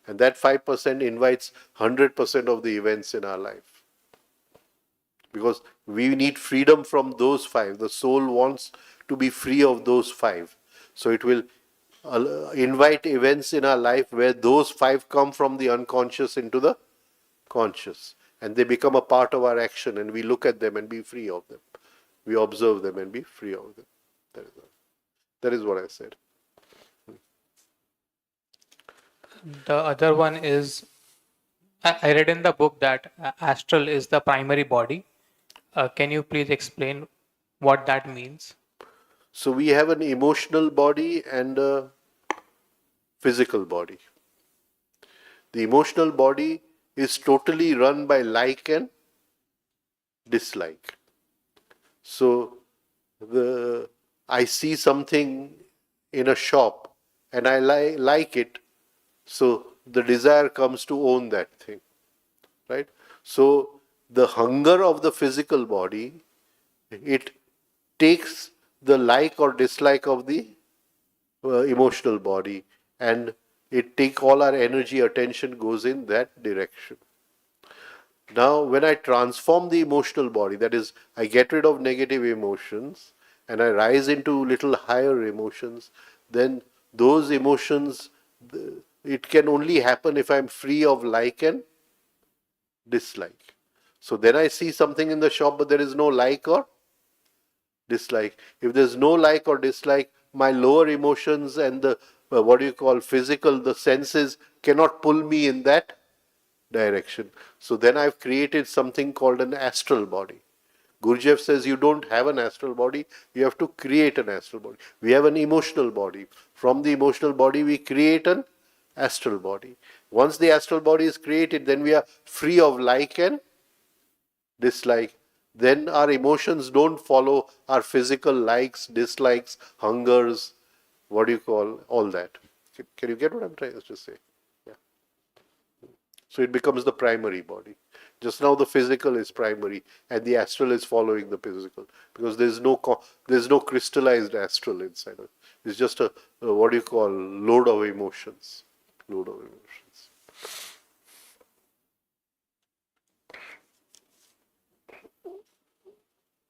And that 5% invites 100% of the events in our life. because we need freedom from those five. The soul wants to be free of those five. So it will invite events in our life where those five come from the unconscious into the conscious, and they become a part of our action, and we look at them and be free of them. We observe them and be free of them. That is what I said. The other one is I read in the book that astral is the primary body. Can you please explain what that means? So we have an emotional body and a physical body. The emotional body is totally run by like and dislike. So I see something in a shop and I like it, so the desire comes to own that thing, right? So the hunger of the physical body, it takes the like or dislike of the emotional body, and it take all our energy, attention goes in that direction. Now, when I transform the emotional body, that is, I get rid of negative emotions and I rise into little higher emotions, then those emotions, it can only happen if I'm free of like and dislike. So then I see something in the shop, but there is no like or dislike. If there's no like or dislike, my lower emotions and the what do you call physical, the senses cannot pull me in that direction. So then I've created something called an astral body. Gurdjieff says you don't have an astral body, you have to create an astral body. We have an emotional body. From the emotional body, we create an astral body. Once the astral body is created, then we are free of like and dislike. Then our emotions don't follow our physical likes, dislikes, hungers, what do you call, all that. Can you get what I'm trying to say? Yeah. So it becomes the primary body. Just now the physical is primary and the astral is following the physical, because there's no crystallized astral inside of it. It's just a what do you call, load of emotions. Load of emotions.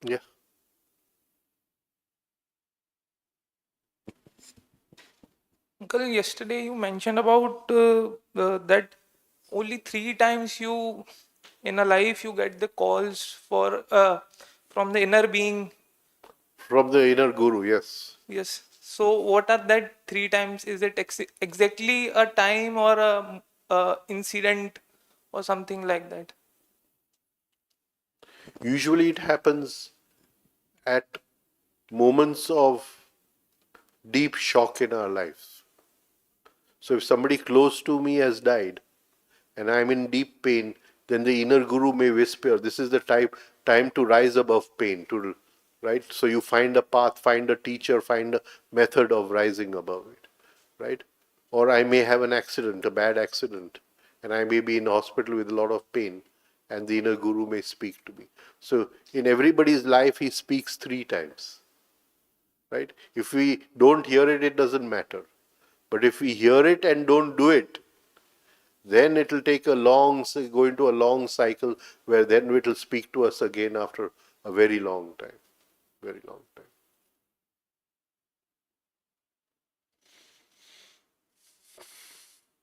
Yeah. Uncle, yesterday you mentioned about that only 3 times you in a life you get the calls for from the inner being. From the inner guru, yes. Yes. So what are that 3 times? Is it exactly a time or a incident or something like that? Usually it happens at moments of deep shock in our lives. So if somebody close to me has died and I'm in deep pain, then the inner guru may whisper, this is the time to rise above pain, to right? So you find a path, find a teacher, find a method of rising above it, right? Or I may have an accident, a bad accident, and I may be in hospital with a lot of pain, and the inner guru may speak to me. So in everybody's life, he speaks 3 times, right? If we don't hear it, it doesn't matter. But if we hear it and don't do it, then it will take go into a long cycle where then it will speak to us again after a very long time. Very long time.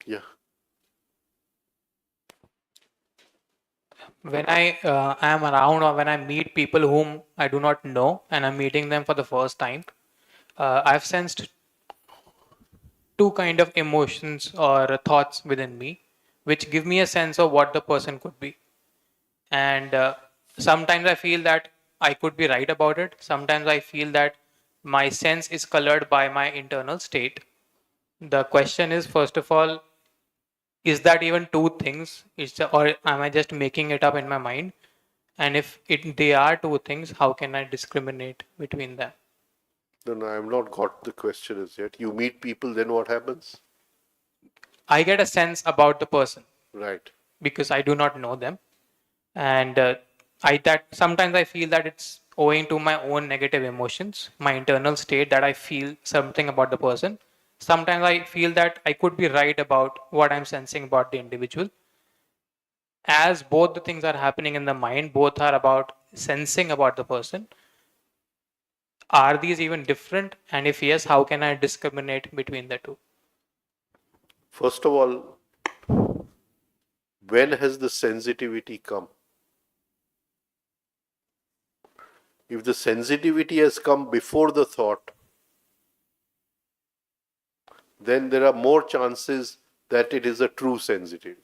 Yeah. When I am around or when I meet people whom I do not know and I'm meeting them for the first time, I've sensed two kind of emotions or thoughts within me, which give me a sense of what the person could be. And sometimes I feel that I could be right about it. Sometimes I feel that my sense is colored by my internal state. The question is, first of all, is that even two things? Or am I just making it up in my mind? And if they are two things, how can I discriminate between them? No, I have not got the question as yet. You meet people, then what happens? I get a sense about the person Right. because I do not know them, and I that sometimes I feel that it's owing to my own negative emotions, my internal state, that I feel something about the person. Sometimes I feel that I could be right about what I'm sensing about the individual. As both the things are happening in the mind, both are about sensing about the person. Are these even different? And if yes, how can I discriminate between the two? First of all, when has the sensitivity come? If the sensitivity has come before the thought, then there are more chances that it is a true sensitivity.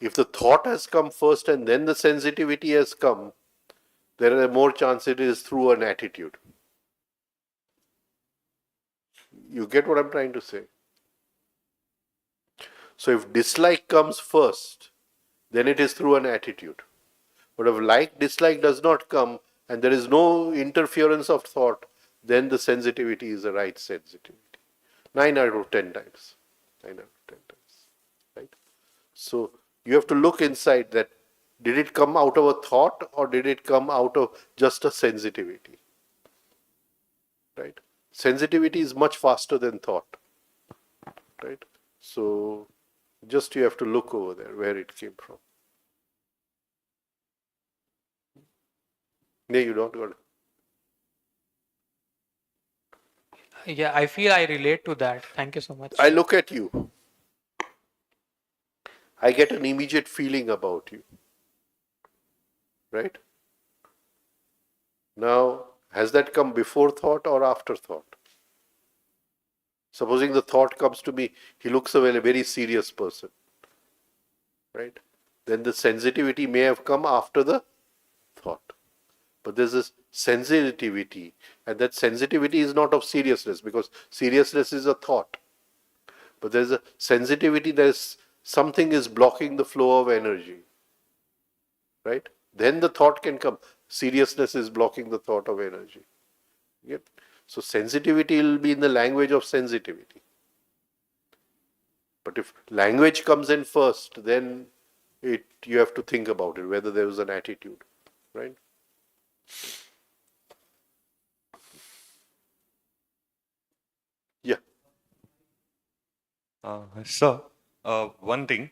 If the thought has come first and then the sensitivity has come, there are more chances it is through an attitude. You get what I'm trying to say? So if dislike comes first, then it is through an attitude. But if like, dislike does not come and there is no interference of thought, then the sensitivity is the right sensitivity. 9 out of 10 times. 9 out of 10 times. Right? So you have to look inside that, did it come out of a thought or did it come out of just a sensitivity? Right? Sensitivity is much faster than thought. Right? So just you have to look over there where it came from. No, you don't got it. Yeah, I feel I relate to that. Thank you so much. I look at you. I get an immediate feeling about you. Right? Now, has that come before thought or after thought? Supposing the thought comes to me, he looks a very serious person. Right? Then the sensitivity may have come after the thought. But there's this sensitivity, and that sensitivity is not of seriousness, because seriousness is a thought. But there's a sensitivity, there's something is blocking the flow of energy. Right? Then the thought can come. Seriousness is blocking the thought of energy. Yep. So sensitivity will be in the language of sensitivity. But if language comes in first, then you have to think about it, whether there was an attitude. Right? Yeah. Sir, one thing,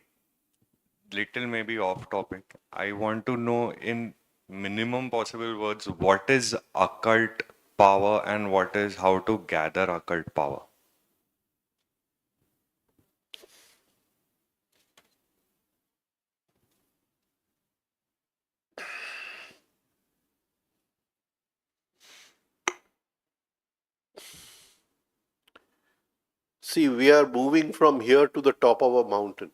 little maybe off topic. I want to know in minimum possible words what is occult power and what is how to gather occult power. See, we are moving from here to the top of a mountain.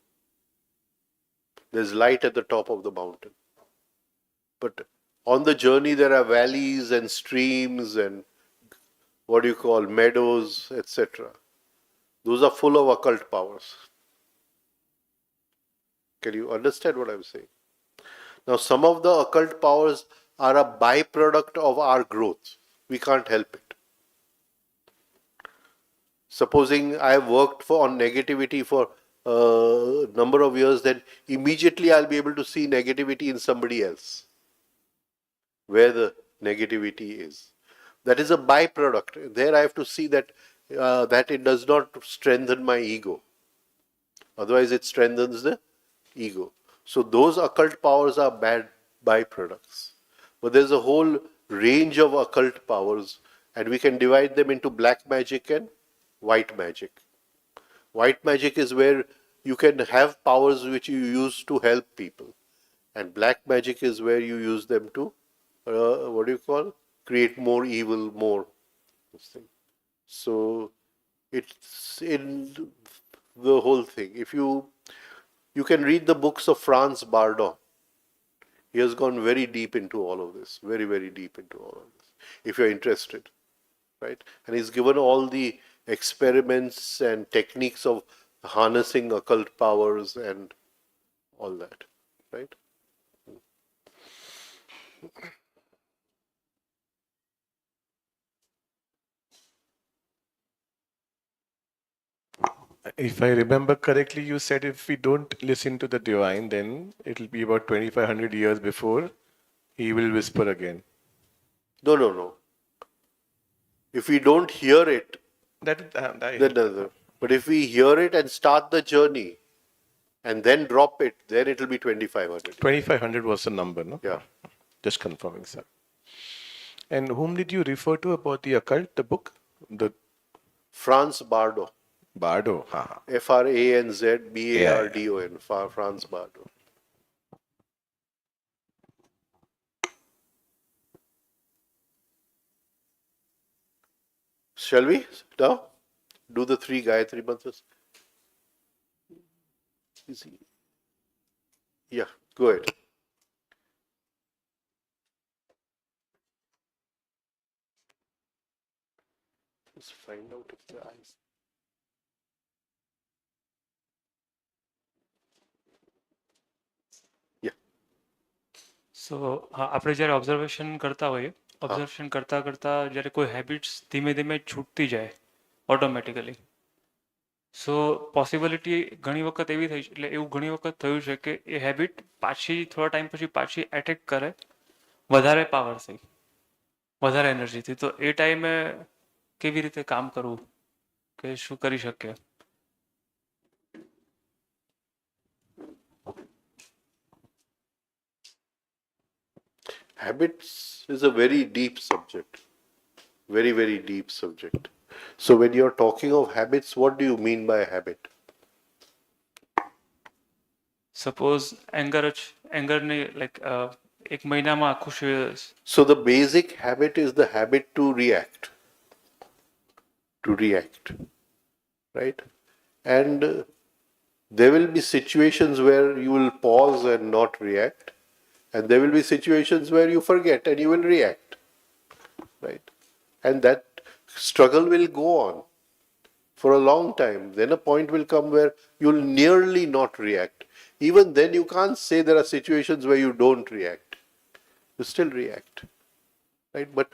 There's light at the top of the mountain. But on the journey, there are valleys and streams and what do you call meadows, etc. Those are full of occult powers. Can you understand what I'm saying? Now, some of the occult powers are a byproduct of our growth. We can't help it. Supposing I have worked on negativity for a number of years, then immediately I'll be able to see negativity in somebody else, where the negativity is. That is a byproduct. There I have to see that that it does not strengthen my ego. Otherwise, it strengthens the ego. So those occult powers are bad byproducts. But there's a whole range of occult powers, and we can divide them into black magic and white magic. White magic is where you can have powers which you use to help people, and black magic is where you use them to, what do you call, create more evil, more this thing. So it's in the whole thing. If you can read the books of Franz Bardon. He has gone very deep into all of this, very, very deep into all of this, if you're interested, right? And he's given all the experiments and techniques of harnessing occult powers and all that, right? If I remember correctly, you said if we don't listen to the divine, then it'll be about 2500 years before he will whisper again. No, no, no. If we don't hear it, That then another. But if we hear it and start the journey, and then drop it, then it will be 2500. 2500 was the number, no? Yeah. Just confirming, sir. And whom did you refer to about the occult, the book? The Franz Bardon. Bardo. Ha. Franzbardon. Franz Bardon. Shall we now do the 3 Gayatri mantras? Easy. Yeah, go ahead. Let's find out if the eyes. Yeah. સો આપણે જ્યારે observation કરતા હોઈએ observation કરતાં કરતાં જ્યારે કોઈ habits ધીમે ધીમે છૂટતી જાય ઓટોમેટિકલી સો પોસિબિલિટી ઘણી વખત એવી થઈ એટલે એવું ઘણી વખત થયું છે કે એ હેબિટ પાછી થોડા ટાઈમ પછી પાછી એટેક કરે વધારે પાવરથી વધારે એનર્જીથી તો એ ટાઈમે કેવી રીતે કામ કરવું કે શું કરી શકીએ Habits is a very deep subject. Very, very deep subject. So when you're talking of habits, what do you mean by habit? Suppose એંગરને લાઈક એક મહિનામાં આખું So the basic habit is the habit to react. To react. Right? And there will be situations where you will pause and not react. And there will be situations where you forget and you will react. Right? And that struggle will go on for a long time. Then a point will come where you'll nearly not react. Even then, you can't say there are situations where you don't react. You still react. Right? But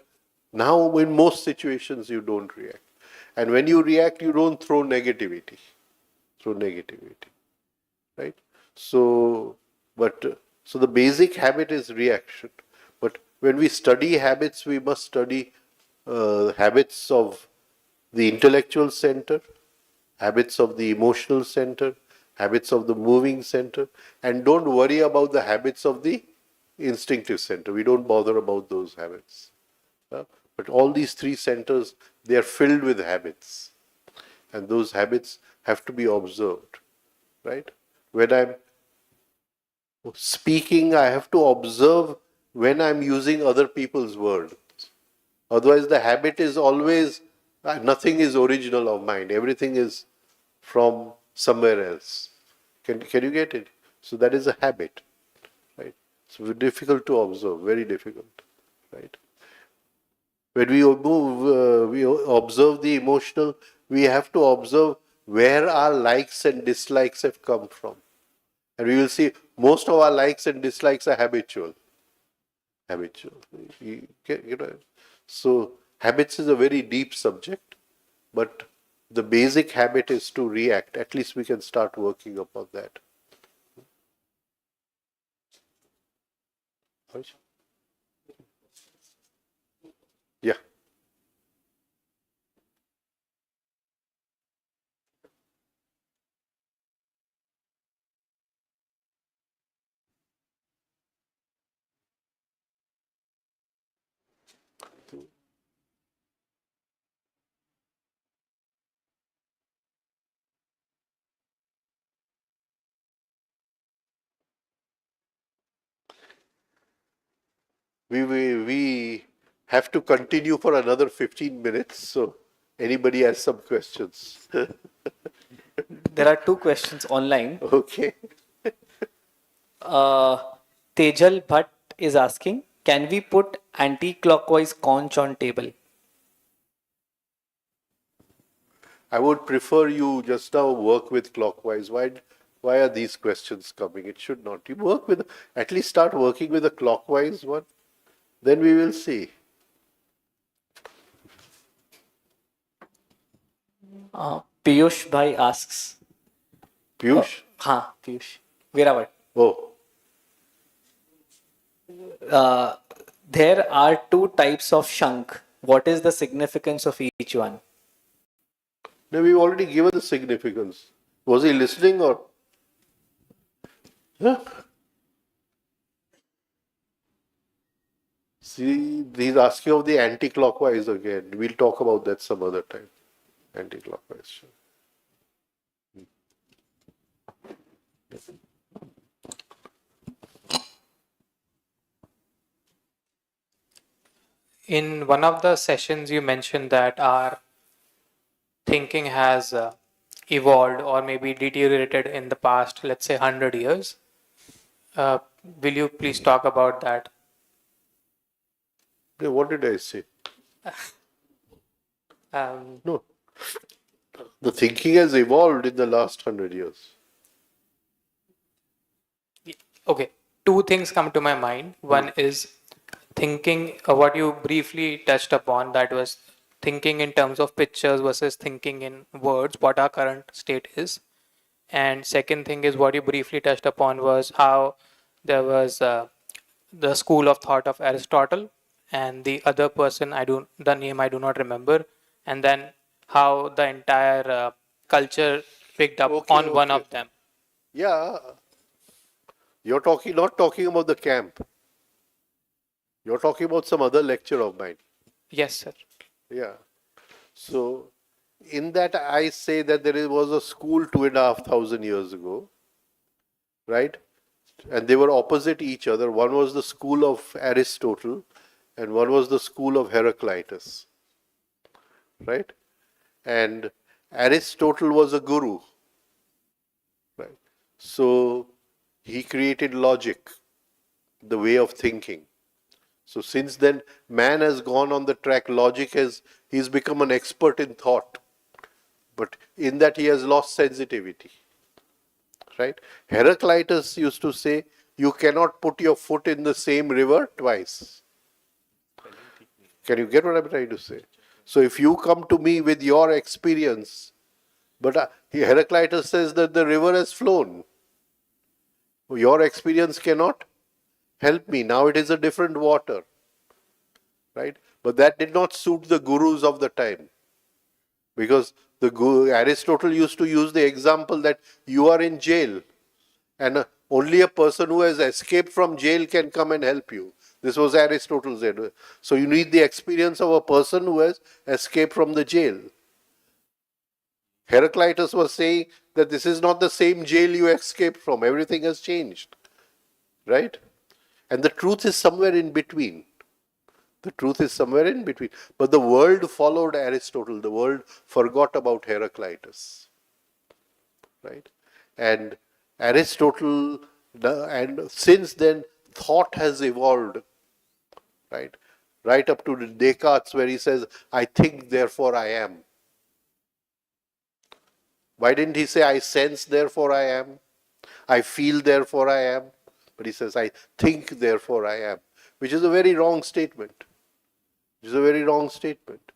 now, in most situations, you don't react. And when you react, you don't throw negativity. Right? So, so the basic habit is reaction. But when we study habits, we must study habits of the intellectual center, habits of the emotional center, habits of the moving center, and don't worry about the habits of the instinctive center. We don't bother about those habits. But all these 3 centers, they are filled with habits. And those habits have to be observed. Right? When I'm speaking, I have to observe when I'm using other people's words. Otherwise, the habit is always nothing is original of mind. Everything is from somewhere else. Can you get it? So that is a habit, right? So difficult to observe, very difficult, right? When we we observe the emotional, we have to observe where our likes and dislikes have come from. And we will see most of our likes and dislikes are habitual. So habits is a very deep subject, but the basic habit is to react. At least we can start working upon that. Yeah. We have to continue for another 15 minutes. So anybody has some questions? There are 2 questions online. Okay. Tejal Bhatt is asking, can we put anti-clockwise conch on table? I would prefer you just now work with clockwise. Why are these questions coming? It should not. You work with, at least start working with a clockwise one. Then we will see. Piyush Bhai asks. Piyush? Piyush. Veeravat. Oh. There are 2 types of Shankh. What is the significance of each one? No, we've already given the significance. Was he listening or? Huh? See, he's asking of the anti-clockwise again. We'll talk about that some other time. Anti-clockwise. In one of the sessions, you mentioned that our thinking has evolved or maybe deteriorated in the past, let's say 100 years. Uh, will you please talk about that? Yeah, what did I say? Um, No, the thinking has evolved in the last 100 years. okay, two things come to my mind. One is thinking, what you briefly touched upon, that was thinking in terms of pictures versus thinking in words, what our current state is. And second thing is what you briefly touched upon was how there was the school of thought of Aristotle, and the other person, the name I do not remember, and then how the entire culture picked up Okay, on one okay. of them. Yeah, you're talking not talking about the camp. You're talking about some other lecture of mine. Yes, sir. Yeah. So in that I say that was a school 2,500 years ago, right? And they were opposite each other. One was the school of Aristotle, and one was the school of Heraclitus, right? And Aristotle was a guru, right? So he created logic, the way of thinking. So since then, man has gone on the track. Logic has he's become an expert in thought, but in that he has lost sensitivity, right? Heraclitus used to say, "You cannot put your foot in the same river twice." Can you get what I'm trying to say? So if you come to me with your experience, but Heraclitus says that the river has flown. Your experience cannot help me. Now it is a different water, right? But that did not suit the gurus of the time, because Aristotle used to use the example that you are in jail, and only a person who has escaped from jail can come and help you. This was Aristotle's idea. So you need the experience of a person who has escaped from the jail. Heraclitus was saying that this is not the same jail you escaped from. Everything has changed, right? And the truth is somewhere in between. The truth is somewhere in between. But the world followed Aristotle. The world forgot about Heraclitus, right? And Aristotle, and since then, thought has evolved, right? Right up to Descartes, where he says, "I think, therefore I am." Why didn't he say, "I sense, therefore I am"? "I feel, therefore I am"? But he says, "I think, therefore I am," which is a very wrong statement. Which is a very wrong statement,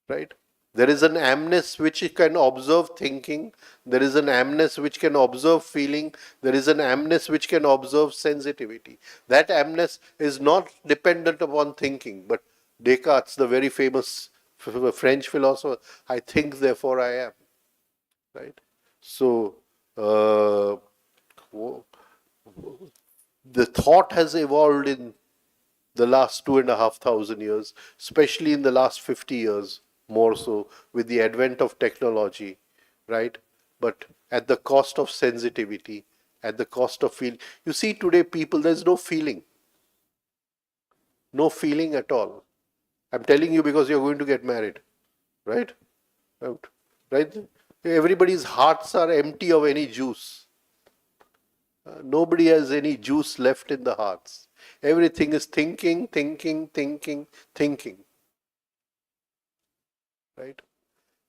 right? There is an amness which can observe thinking. There is an amness which can observe feeling. There is an amness which can observe sensitivity. That amness is not dependent upon thinking, but Descartes, the very famous French philosopher, "I think, therefore I am." Right? So, uh, the thought has evolved in the last 2,500 years, especially in the last 50 years, more so with the advent of technology, right? But at the cost of sensitivity, at the cost of feeling. You see, today people, there's no feeling, no feeling at all. I'm telling you because you're going to get married, right? Right? Everybody's hearts are empty of any juice. Nobody has any juice left in the hearts. Everything is thinking, thinking, thinking, thinking. Right?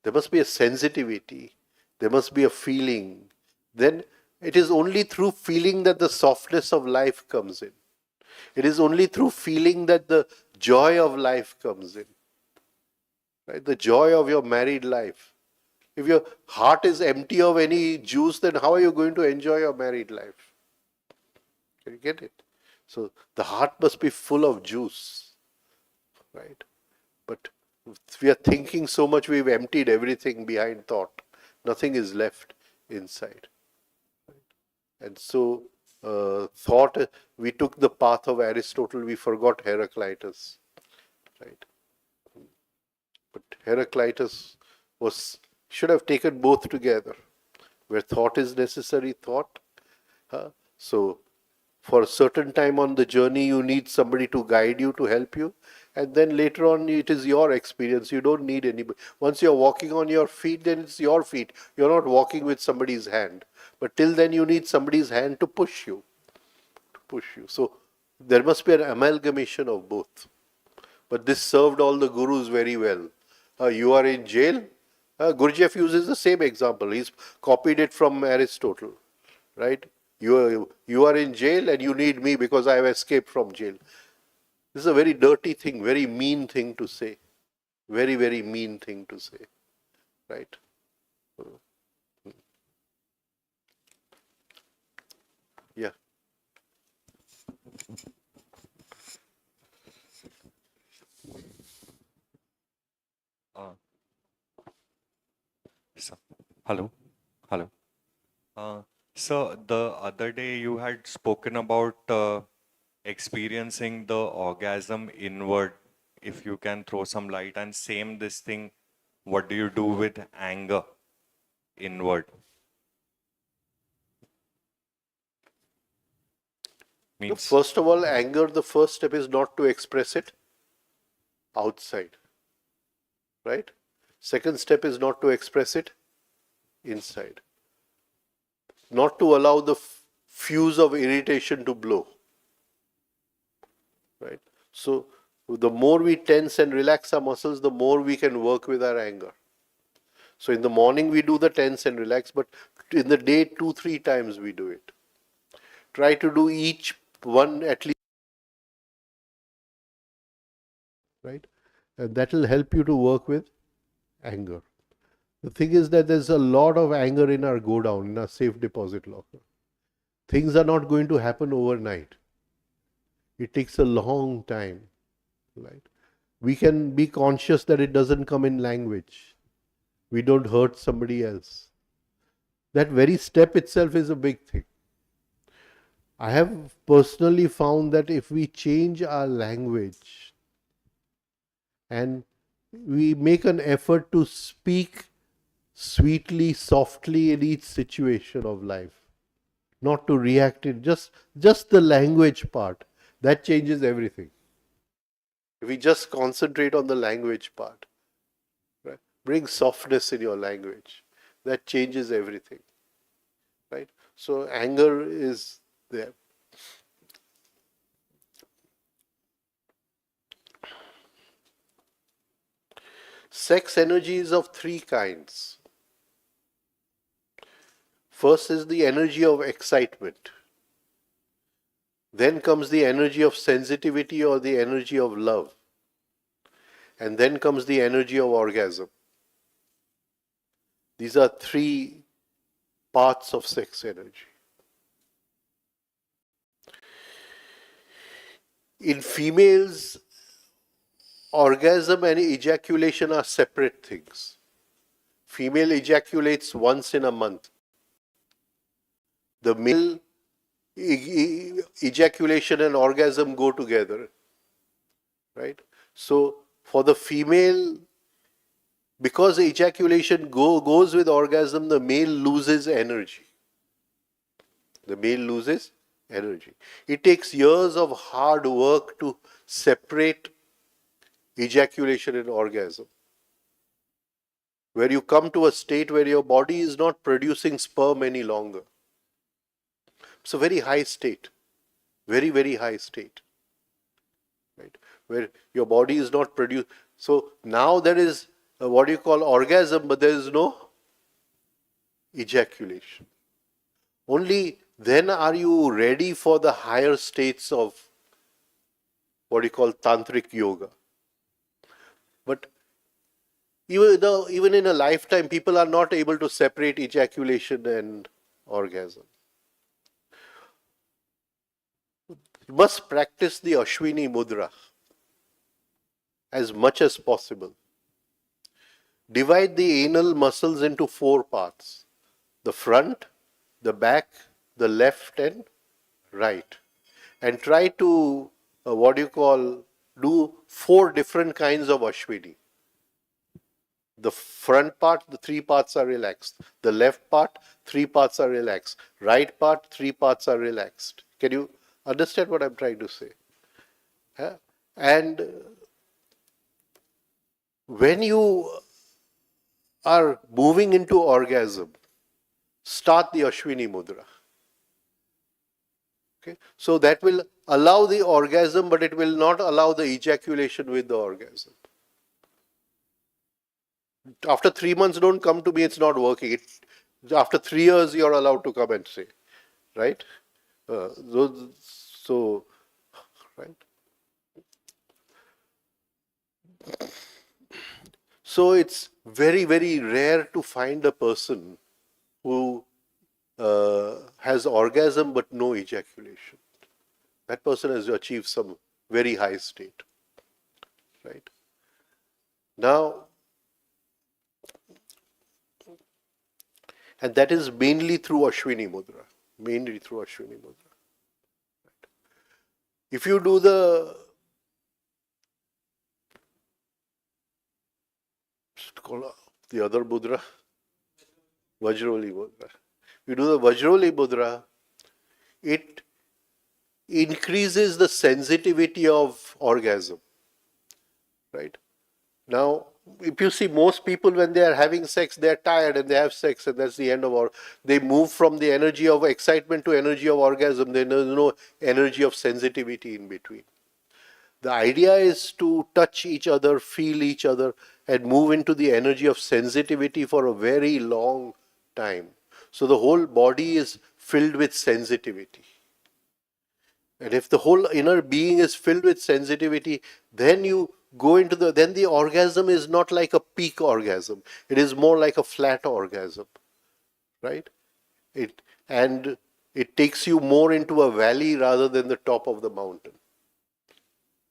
There must be a sensitivity. There must be a feeling. Then it is only through feeling that the softness of life comes in. It is only through feeling that the joy of life comes in. Right? The joy of your married life. If your heart is empty of any juice, then how are you going to enjoy your married life? Can you get it? So the heart must be full of juice, right? But we are thinking so much, we've emptied everything behind thought. Nothing is left inside. And so thought, we took the path of Aristotle, we forgot Heraclitus, right? But Heraclitus should have taken both together. Where thought is necessary, thought. So for a certain time on the journey, you need somebody to guide you, to help you. And then later on, it is your experience. You don't need anybody. Once you're walking on your feet, then it's your feet. You're not walking with somebody's hand. But till then, you need somebody's hand to push you. So there must be an amalgamation of both. But this served all the gurus very well. You are in jail. Gurdjieff uses the same example. He's copied it from Aristotle, right? You are in jail and you need me because I have escaped from jail. This is a very dirty thing, very mean thing to say. Very, very mean thing to say, right? Yeah. Uh, so, hello, hello. So the other day you had spoken about experiencing the orgasm inward. If you can throw some light, and same this thing, what do you do with anger inward? Means First of all, anger, the first step is not to express it outside, right? Second step is not to express it inside. Not to allow the fuse of irritation to blow, right? So the more we tense and relax our muscles, the more we can work with our anger. So in the morning we do the tense and relax, but in the day 2-3 times we do it. Try to do each one at least, right? And that will help you to work with anger. The thing is that there's a lot of anger in our go down, in our safe deposit locker. Things are not going to happen overnight. It takes a long time, right? We can be conscious that it doesn't come in language. We don't hurt somebody else. That very step itself is a big thing. I have personally found that if we change our language and we make an effort to speak sweetly, softly in each situation of life, not to react in just the language part, that changes everything. If we just concentrate on the language part, right? Bring softness in your language, that changes everything, right? So anger is there. Sex energy is of 3 kinds. First is the energy of excitement. Then comes the energy of sensitivity or the energy of love. And then comes the energy of orgasm. These are 3 parts of sex energy. In females, orgasm and ejaculation are separate things. Female ejaculates once in a month. The male ejaculation and orgasm go together, right? So for the female, because ejaculation goes with orgasm, the male loses energy. The male loses energy. It takes years of hard work to separate ejaculation and orgasm, where you come to a state where your body is not producing sperm any longer. It's a very high state, very, very high state, right? Where your body is not producing. So now there is what you call orgasm, but there is no ejaculation. Only then are you ready for the higher states of what you call tantric yoga. But even in a lifetime, people are not able to separate ejaculation and orgasm. You must practice the Ashwini Mudra as much as possible. Divide the anal muscles into 4 parts: the front, the back, the left and right, and try to do 4 different kinds of Ashwini. The front part, the 3 parts are relaxed. The left part, 3 parts are relaxed. Right part, 3 parts are relaxed. Can you understand what I'm trying to say? Yeah? And when you are moving into orgasm, start the Ashwini Mudra. Okay? So that will allow the orgasm, but it will not allow the ejaculation with the orgasm. After 3 months, don't come to me, it's not working. After 3 years, you're allowed to come and say, right? So, right? So it's very, very rare to find a person who has orgasm but no ejaculation. That person has achieved some very high state, right? Now, and that is mainly through Ashwini Mudra. Mainly through Ashwini Mudra. Right? If you do the other mudra, Vajroli Mudra. You do the Vajroli Mudra, it increases the sensitivity of orgasm. Right? Now, if you see most people when they are having sex, they are tired and they have sex and that's the end of all. They move from the energy of excitement to energy of orgasm. There is no energy of sensitivity in between. The idea is to touch each other, feel each other, and move into the energy of sensitivity for a very long time. So the whole body is filled with sensitivity. And if the whole inner being is filled with sensitivity, then you go into then the orgasm is not like a peak orgasm. It is more like a flat orgasm. Right? And it takes you more into a valley rather than the top of the mountain.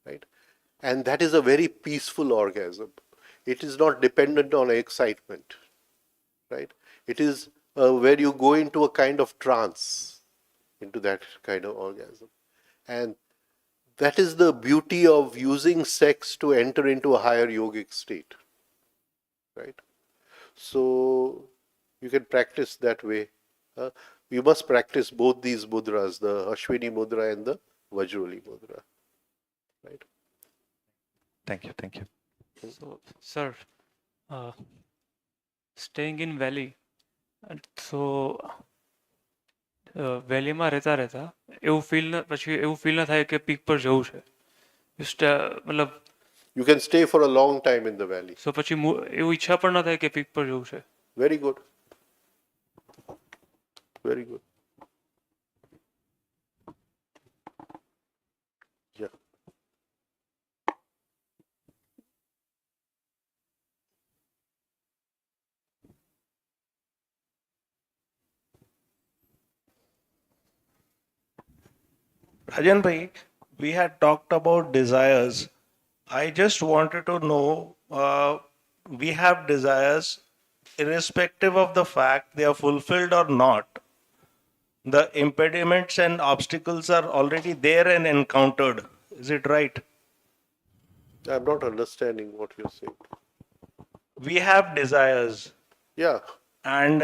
Right? And that is a very peaceful orgasm. It is not dependent on excitement. Right? It is where you go into a kind of trance, into that kind of orgasm. And that is the beauty of using sex to enter into a higher yogic state. Right? So you can practice that way. You must practice both these mudras, the Ashwini Mudra and the Vajroli Mudra. Right? Thank you. Thank you. So, sir, uh, staying in valley, so વેલીમાં રહેતા રહેતા પછી એવું feel ન થાય કે peak પર જવું છે મતલબ You can stay for a long time in the valley. સો પછી એવું ઈચ્છા પણ ન થાય કે પીક પર જવું છે. Very good. Very good. Yeah. Rajan bhai, we had talked about desires. I just wanted to know, we have desires irrespective of the fact they are fulfilled or not. The impediments and obstacles are already there and encountered. Is it right? I'm not understanding what you're saying. We have desires. Yeah. And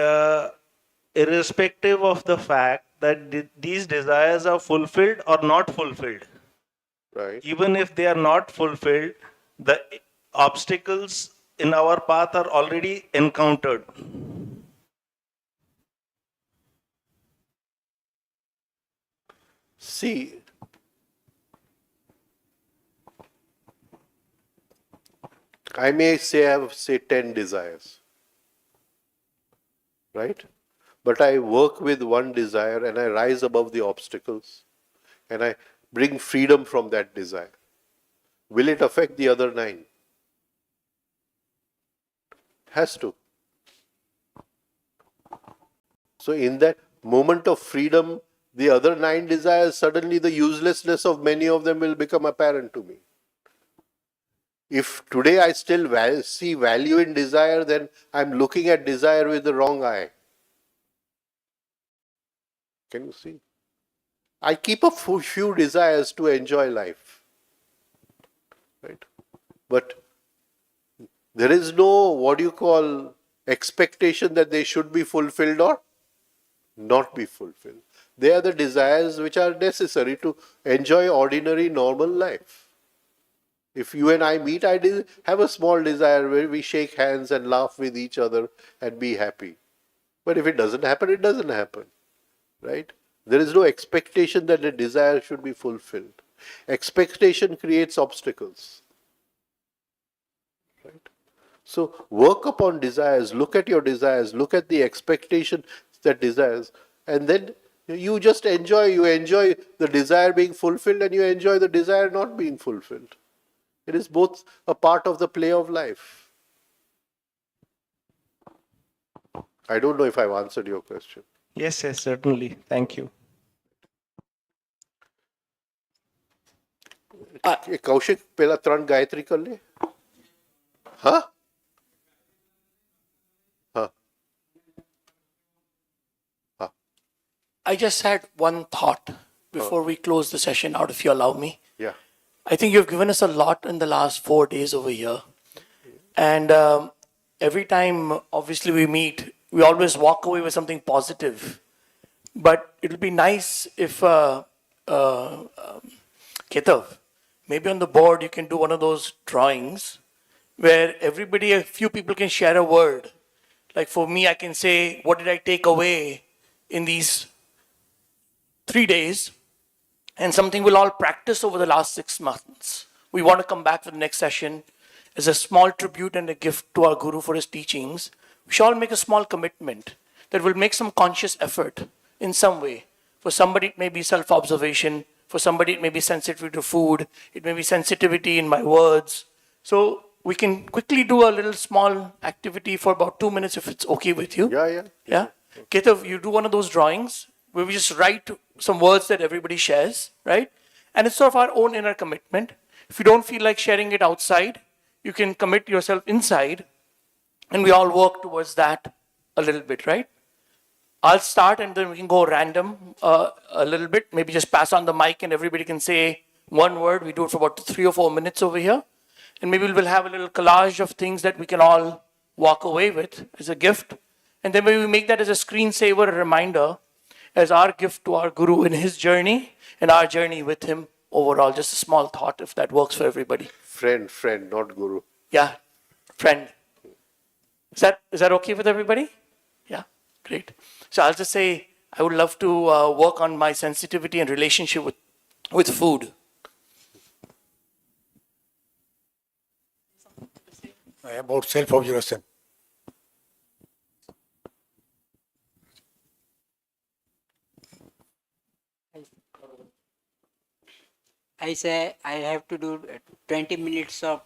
irrespective of the fact that these desires are fulfilled or not fulfilled. Right. Even if they are not fulfilled, the obstacles in our path are already encountered. See, I may say I have 10 desires. Right? But I work with one desire and I rise above the obstacles and I bring freedom from that desire. Will it affect the other 9? Has to. So in that moment of freedom, the other 9 desires, suddenly the uselessness of many of them will become apparent to me. If today I still see value in desire, then I'm looking at desire with the wrong eye. Can you see? I keep a few desires to enjoy life. Right? But there is no, what do you call, expectation that they should be fulfilled or not be fulfilled. They are the desires which are necessary to enjoy ordinary, normal life. If you and I meet, I have a small desire where we shake hands and laugh with each other and be happy. But if it doesn't happen, it doesn't happen. Right? There is no expectation that the desire should be fulfilled. Expectation creates obstacles. Right? So work upon desires, look at your desires, look at the expectation that desires, and then you just enjoy, the desire being fulfilled and you enjoy the desire not being fulfilled. It is both a part of the play of life. I don't know if I've answered your question. Yes, yes, certainly. Thank you. Kaushik પેલા 3 ગાયત્રી કર લે. હા હા હા. I just had one thought before we close the session out, if you allow me. Yeah. I think you've given us a lot in the last 4 days over here. And every time, obviously, we meet, we always walk away with something positive. But it would be nice if, Ketav, maybe on the board you can do one of those drawings where everybody, a few people can share a word. Like for me, I can say, what did I take away in these 3 days? And something we'll all practice over the last 6 months. We want to come back for the next session as a small tribute and a gift to our Guru for his teachings. We shall all make a small commitment that will make some conscious effort in some way. For somebody, it may be self-observation. For somebody, it may be sensitivity to food. It may be sensitivity in my words. So we can quickly do a little small activity for about 2 minutes if it's okay with you. Yeah. Yeah? Ketav, you do one of those drawings where we just write some words that everybody shares, right? And it's sort of our own inner commitment. If you don't feel like sharing it outside, you can commit yourself inside, and we all work towards that a little bit, right? I'll start and then we can go random a little bit. Maybe just pass on the mic and everybody can say one word. We do it for about 3 or 4 minutes over here. And maybe we'll have a little collage of things that we can all walk away with as a gift. And then maybe we make that as a screensaver, a reminder, as our gift to our Guru in his journey and our journey with him overall. Just a small thought, if that works for everybody. Friend, not Guru. Yeah, friend. Is that okay with everybody? Yeah, great. So I'll just say, I would love to work on my sensitivity and relationship with food. About self-observation. I say I have to do 20 minutes of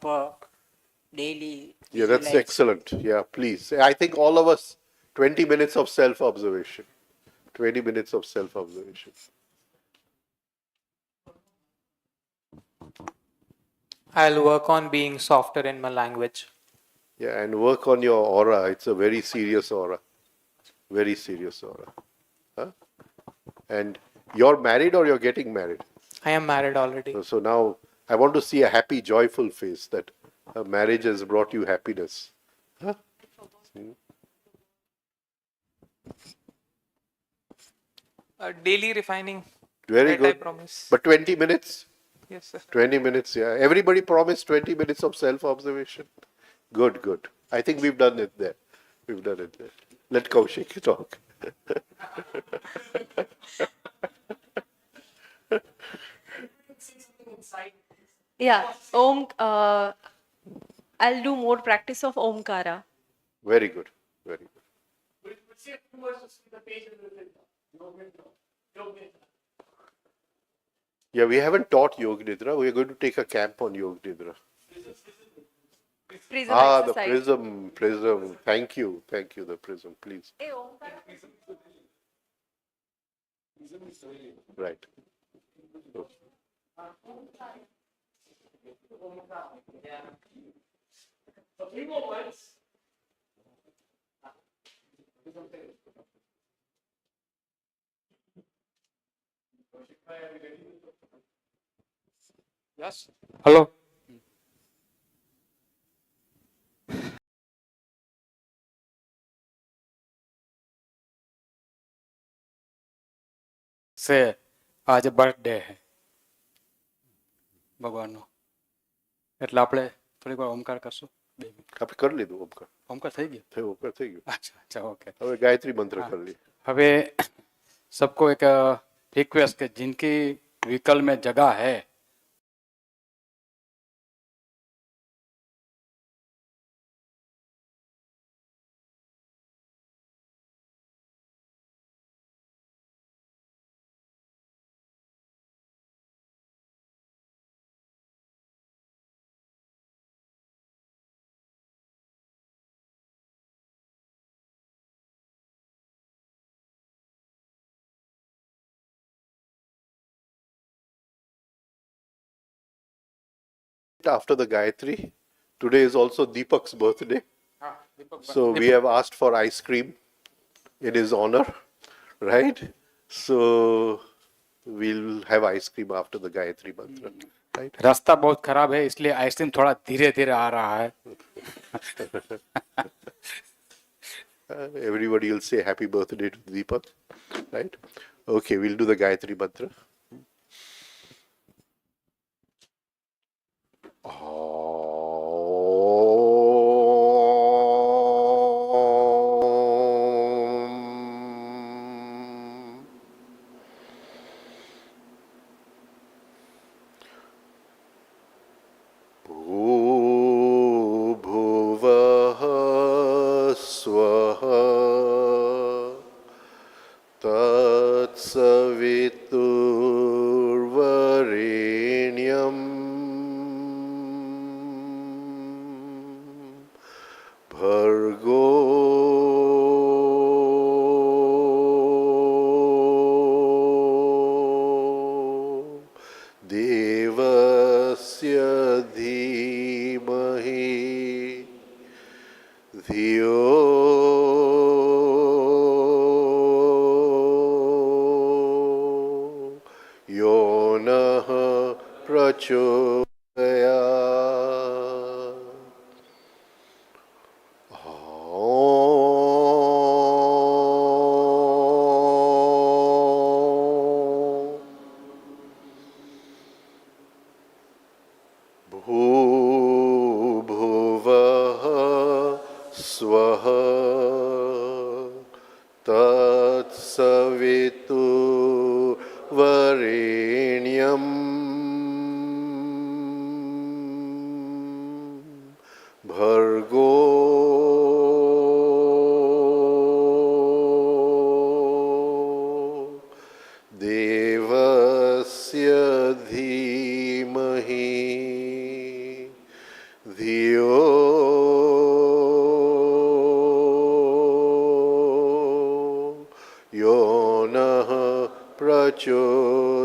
daily. Yeah, that's excellent. Yeah, please. I think all of us, 20 minutes of self-observation. 20 minutes of self-observation. I'll work on being softer in my language. Yeah, and work on your aura. It's a very serious aura. Very serious aura. Huh? And you're married or you're getting married? I am married already. So now I want to see a happy, joyful face that marriage has brought you happiness. Huh? Daily refining. Very that good. I promise. But 20 minutes? Yes, sir. 20 minutes, yeah. Everybody promised 20 minutes of self-observation. Good. I think we've done it there. Let Kaushik talk. Yeah, I'll do more practice of Omkara. Very good. Yeah, we haven't taught Yoga Nidra. We are going to take a camp on Yoga Nidra. Prism exercise. The prism. Thank you, the prism, please. Right. Yes. Hello. से आज birthday है ભગવાનનો એટલે આપણે થોડીક વાર ઓમકાર કરશું 2 minute આપણે કરી લીધું ઓમકાર. ઓમકાર થઈ ગયો થયું ઓમકાર થઈ ગયું. अच्छा अच्छा ओके હવે ગાયત્રી મંત્ર हाँ, કરી લઈએ. હવે सबको एक रिक्वेस्ट कि जिनकी व्हीकल में जगह है After the Gayatri, today is also Deepak's birthday. So we have asked for ice cream in his honor, right? So we'll have ice cream after the Gayatri mantra, right? रास्ता बहुत खराब है इसलिए आइसक्रीम थोड़ा धीरे धीरे आ रहा है Everybody will say happy birthday to Deepak, right? Okay, we'll do the Gayatri mantra. भूर्भुवः स्वः तत्सवितुर्वरेण्यम् भर्गो देवस्य धीमहि धियो यो नः प्रचोदयात्. भूर्भुवः स्वः तत्सवितुर्वरेण्यम् भर्गो देवस्य धीमहि धियो यो नः प्रचोदयात्.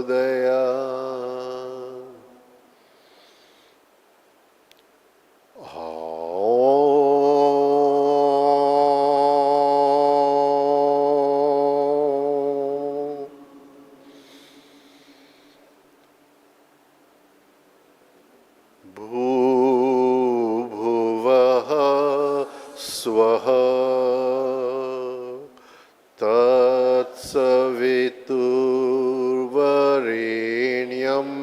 भूर्भुवः स्वः तत्सवितुर्वरेण्यम्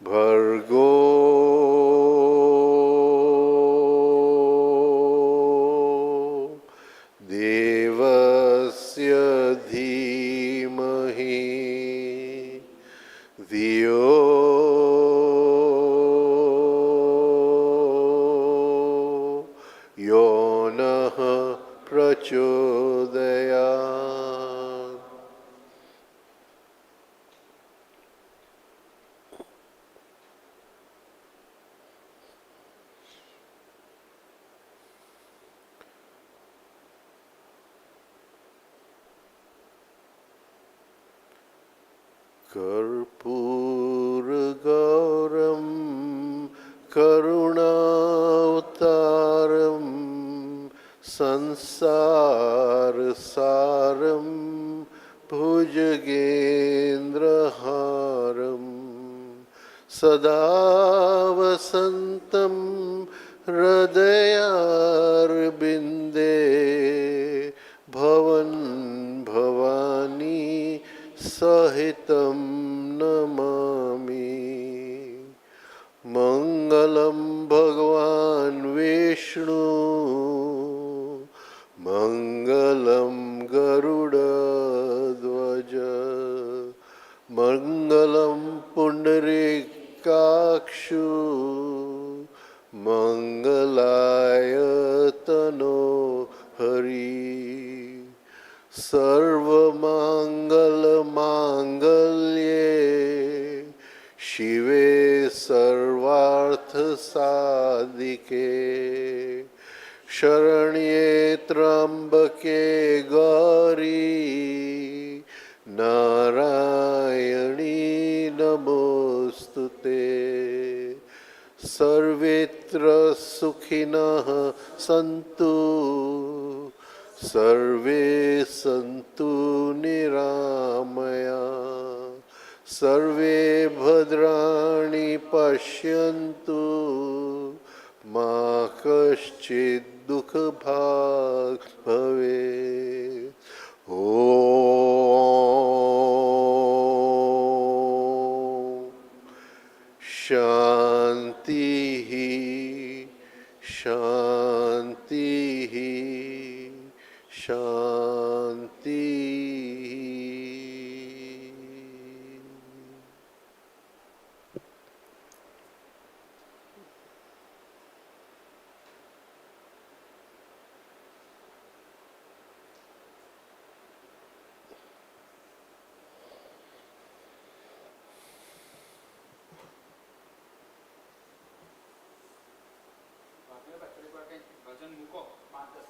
भर्गो देवस्य धीमहि धियो यो नः प्रचोदयात्. कर्पूरगौरं करुणावतारं संसारसारं भुजगेन्द्रहारं सदा वसन्तं हृदयारविन्दे भवन् भवानी सहितं नमामि मङ्गलं भगवान् विष्णु मङ्गलं गरुडध्वज मङ्गलं पुण्डरीकाक्षु मङ्गलाय तनो हरि सर्वमङ्गलमाङ्गल्ये शिवे सर्वार्थसाधिके शरण्ये त्र्यम्बके गौरी नारायणी नमोस्तुते सर्वेत्र सुखिनः सन्तु सर्वे सन्तु निरामया सर्वे भद्राणि पश्यन्तु मा कश्चित् दुःखभाग् भवेत् ॐ शान्तिः शान्तिः शान्तिः ભજન મૂકો 5-10